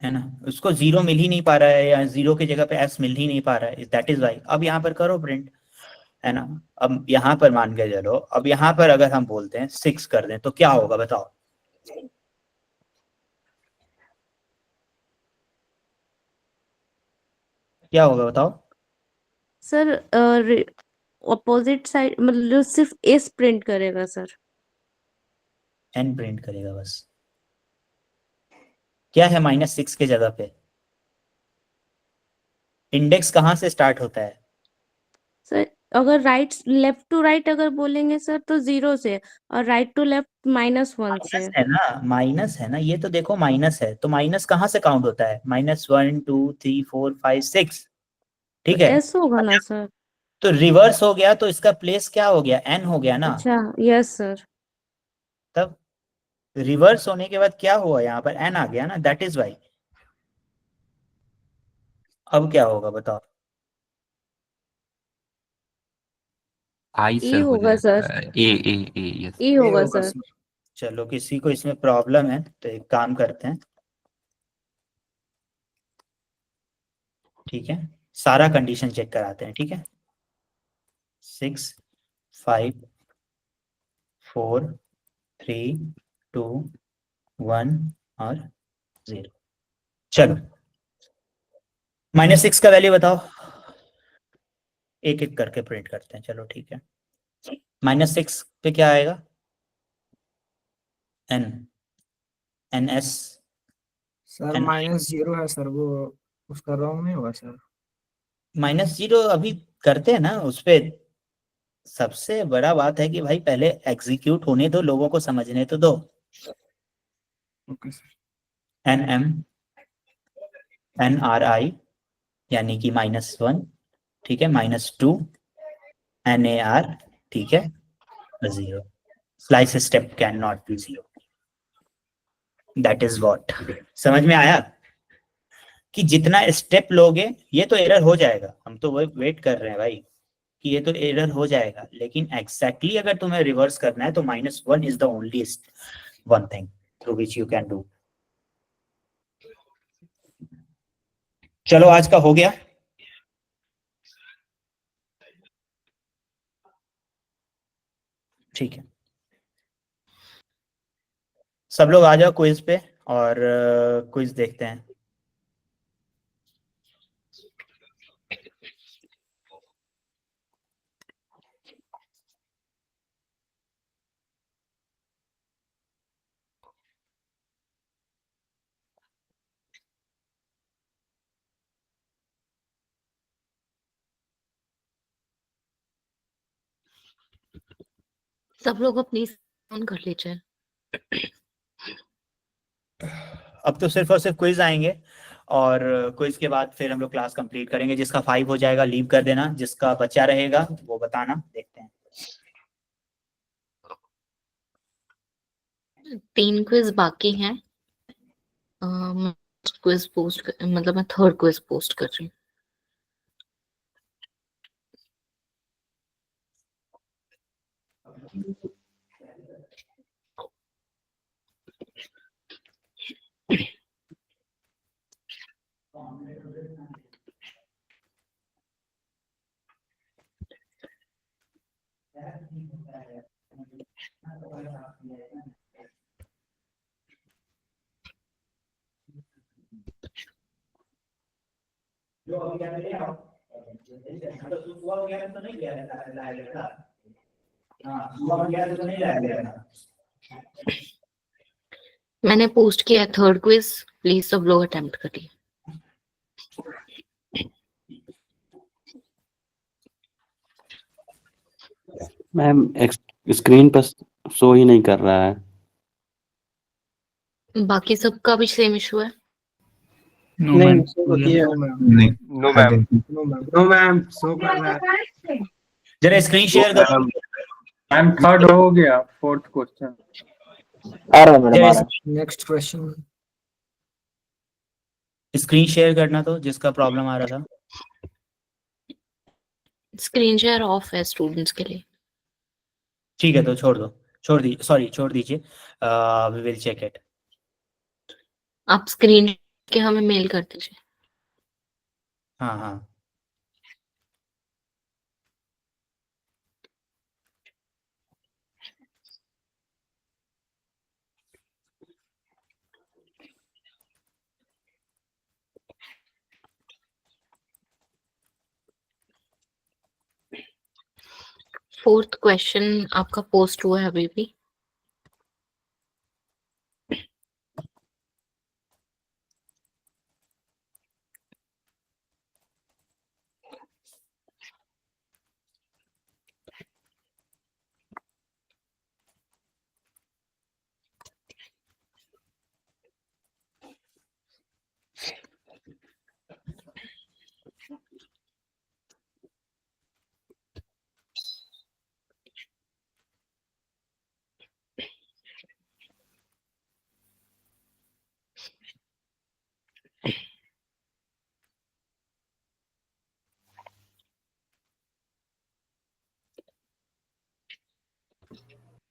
Speaker 1: है ना, उसको 0 मिल ही नहीं पा रहा है, या 0 की जगह पे एस मिल ही नहीं पा रहा है, दैट इज वाई। अब यहाँ पर करो प्रिंट, है ना। अब यहाँ पर मान के चलो, अब यहाँ पर अगर हम बोलते हैं 6 कर दें तो क्या होगा बताओ। क्या होगा बताओ।
Speaker 6: सर अपोजिट साइड मतलब सिर्फ एस प्रिंट करेगा सर।
Speaker 1: एन प्रिंट करेगा बस। क्या है -6 के जगह पे? इंडेक्स कहाँ से स्टार्ट होता है?
Speaker 6: सर अगर राइट लेफ्ट टू राइट अगर बोलेंगे सर तो 0 से, और राइट टू लेफ्ट -1 से।
Speaker 1: माइनस है ना, माइनस है ना, ये तो देखो माइनस है, तो माइनस कहाँ से काउंट होता है? -1 2 3 4 5 6,
Speaker 6: तो
Speaker 1: ठीक है।
Speaker 6: एस होगा ना सर?
Speaker 1: तो रिवर्स हो गया तो इसका प्लेस क्या हो गया, एन हो गया ना।
Speaker 6: अच्छा यस सर।
Speaker 1: तब रिवर्स होने के बाद क्या हुआ, यहाँ पर एन आ गया ना, दैट इज वाई। अब क्या होगा बताओ।
Speaker 7: आई
Speaker 6: ई
Speaker 7: सर हो
Speaker 6: होगा सर,
Speaker 7: जाएगा, ए यस।
Speaker 6: ई
Speaker 11: ये
Speaker 6: होगा
Speaker 11: होगा
Speaker 6: सर।
Speaker 11: सर।
Speaker 1: चलो किसी को इसमें प्रॉब्लम है तो एक काम करते हैं, ठीक है, सारा कंडीशन चेक कराते हैं, ठीक है। 6 5 4 3 2 1 और 0। चलो -6 का वैल्यू बताओ, एक एक करके प्रिंट करते हैं, चलो ठीक है। -6 पे क्या आएगा? N, N S,
Speaker 11: sir
Speaker 1: N
Speaker 11: -0 है सर, वो उसका रॉन्ग नहीं होगा सर।
Speaker 1: -0 अभी करते हैं ना उस पे। सबसे बड़ा बात है कि भाई पहले एग्जीक्यूट होने दो, लोगों को समझने तो दो।
Speaker 11: Okay sir.
Speaker 1: N M, N R I, यानी कि -1, ठीक है, -2, एन ए आर, ठीक है, 0। Slice step can not be 0, that is what. समझ में आया कि जितना स्टेप लोगे ये तो एरर हो जाएगा, हम तो वही वेट कर रहे हैं भाई कि ये तो एरर हो जाएगा, लेकिन एग्जैक्टली अगर तुम्हें रिवर्स करना है तो -1 is the only one thing through which you can do. चलो आज का हो गया। ठीक है, सब लोग आ जाओ क्विज पे और क्विज देखते हैं।
Speaker 2: सब लोग अपनी ऑन कर लीजिए।
Speaker 1: अब तो सिर्फ और सिर्फ क्विज आएंगे, और क्विज के बाद फिर हम लोग क्लास कंप्लीट करेंगे। जिसका 5 हो जाएगा लीव कर देना, जिसका बचा रहेगा वो बताना, देखते हैं।
Speaker 2: 3 क्विज बाकी हैं। मैं क्विज पोस्ट मतलब मैं थर्ड क्विज पोस्ट कर रही हूँ। मैंने पोस्ट किया है थर्ड क्विज, प्लीज सब लोग अटेम्प्ट करिए।
Speaker 17: मैम स्क्रीन पर शो ही नहीं कर रहा है।
Speaker 2: बाकी सबका भी सेम इशू है।
Speaker 11: नहीं
Speaker 12: no ma'am.
Speaker 5: No ma'am, show कर रहा है।
Speaker 1: जरा स्क्रीन शेयर करो।
Speaker 4: मैम थर्ड हो गया, फोर्थ क्वेश्चन
Speaker 9: आ रहा है मैडम, आ रहा है।
Speaker 11: नेक्स्ट क्वेश्चन
Speaker 1: स्क्रीन शेयर करना तो, जिसका प्रॉब्लम आ रहा था।
Speaker 2: स्क्रीन शेयर ऑफ है स्टूडेंट्स के लिए।
Speaker 1: ठीक है, तो छोड़ दीजिए। We will check it.
Speaker 2: आप स्क्रीन के हमें मेल कर दीजिए।
Speaker 1: हाँ हाँ।
Speaker 2: फोर्थ क्वेश्चन आपका पोस्ट हुआ है अभी भी।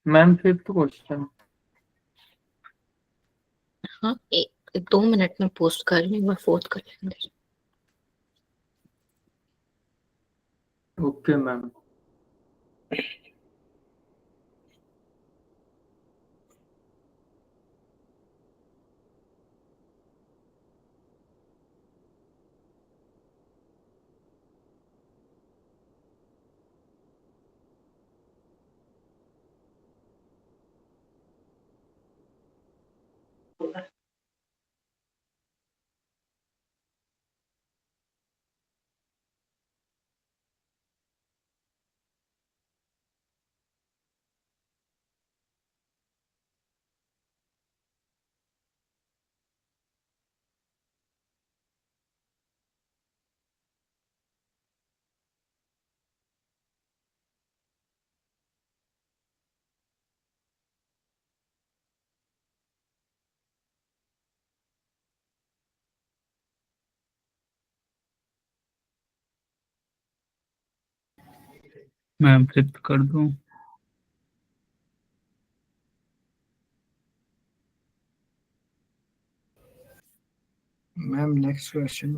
Speaker 4: Ma'am fifth question.
Speaker 2: हाँ, 2 मिनट में पोस्ट कर रही हूँ, मैं फोर्थ कर लेंगे।
Speaker 4: Okay ma'am. मैम फिफ्थ कर दूं?
Speaker 11: मैम नेक्स्ट क्वेश्चन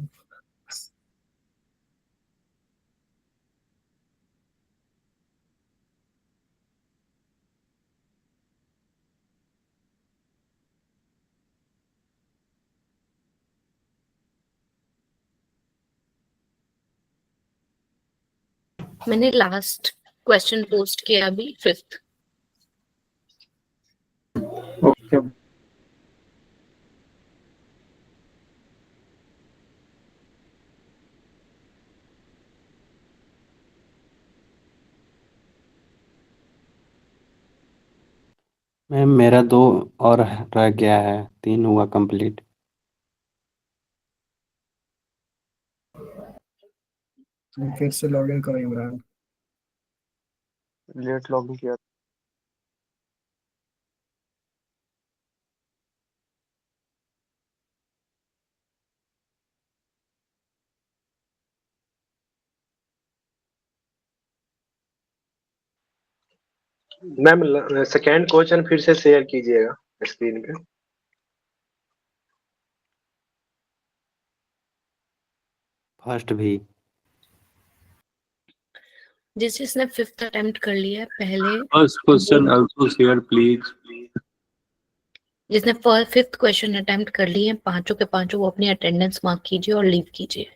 Speaker 2: मैंने लास्ट क्वेश्चन पोस्ट किया अभी, फिफ्थ।
Speaker 4: ओके।
Speaker 17: मैम मेरा 2 और रह गया है, 3 हुआ कंप्लीट।
Speaker 11: फिर से लॉग इन करो इमरान।
Speaker 12: लेट लॉगिन किया। मैम सेकेंड क्वेश्चन फिर से शेयर कीजिएगा स्क्रीन पे।
Speaker 17: फर्स्ट भी।
Speaker 2: जिसने 5th अटेम्प्ट कर लिया है पहले,
Speaker 4: first question also share please.
Speaker 2: जिसने 5th क्वेश्चन अटेम्प्ट कर लिए हैं, पांचों के पांचों वो अपनी अटेंडेंस मार्क कीजिए और लीव कीजिए।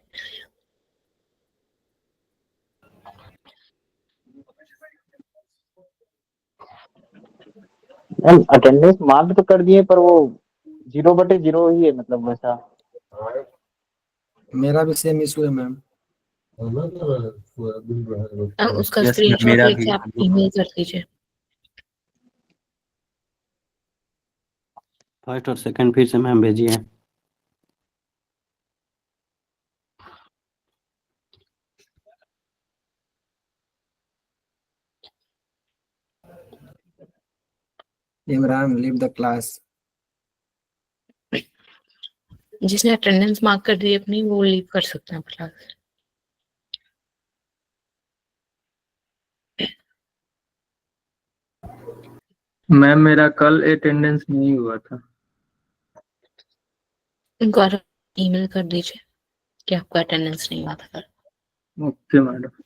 Speaker 9: मैम अटेंडेंस मार्क तो कर दिए पर वो 0/0 ही है, मतलब वैसा।
Speaker 11: मेरा भी सेम इशू है मैम।
Speaker 2: अब उसका
Speaker 7: यस
Speaker 2: स्क्रीनशॉट
Speaker 7: मेरा
Speaker 2: लेके
Speaker 7: भी।
Speaker 2: आप ईमेल कर दीजिए।
Speaker 17: फर्स्ट और सेकंड फिर से मैम भेजिए।
Speaker 11: Imran leave the class.
Speaker 2: जिसने अटेंडेंस मार्क कर दी अपनी, वो लीव कर सकते हैं क्लास।
Speaker 4: मैम मेरा कल अटेंडेंस नहीं हुआ था।
Speaker 2: गौरव ईमेल कर दीजिए कि आपका अटेंडेंस नहीं हुआ था कल।
Speaker 4: Okay madam.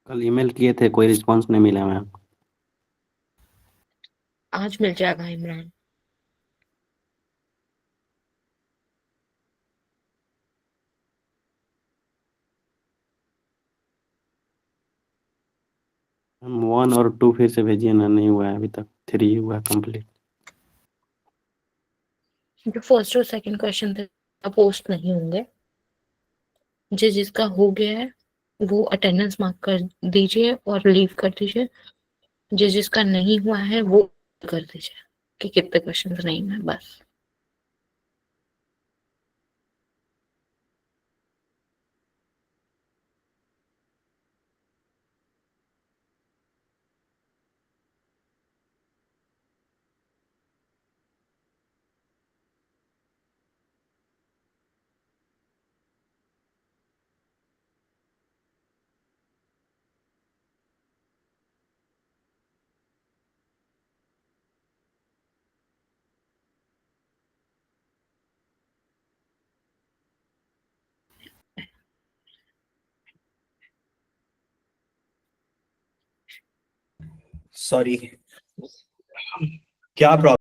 Speaker 17: कल ईमेल किए थे, कोई रिस्पांस नहीं मिला मैम।
Speaker 2: आज मिल जाएगा इमरान।
Speaker 17: मैम 1 और 2 फिर से भेजिए ना, नहीं हुआ है अभी तक, 3 हुआ कंप्लीट।
Speaker 2: जो फर्स्ट और सेकंड क्वेश्चन थे पोस्ट नहीं होंगे। जिसका हो गया है वो अटेंडेंस मार्क कर दीजिए और लीव कर दीजिए। जिसका नहीं हुआ है वो कर दीजिए कि कितने क्वेश्चन नहीं हुए, बस।
Speaker 1: सॉरी, क्या प्रॉब्लम?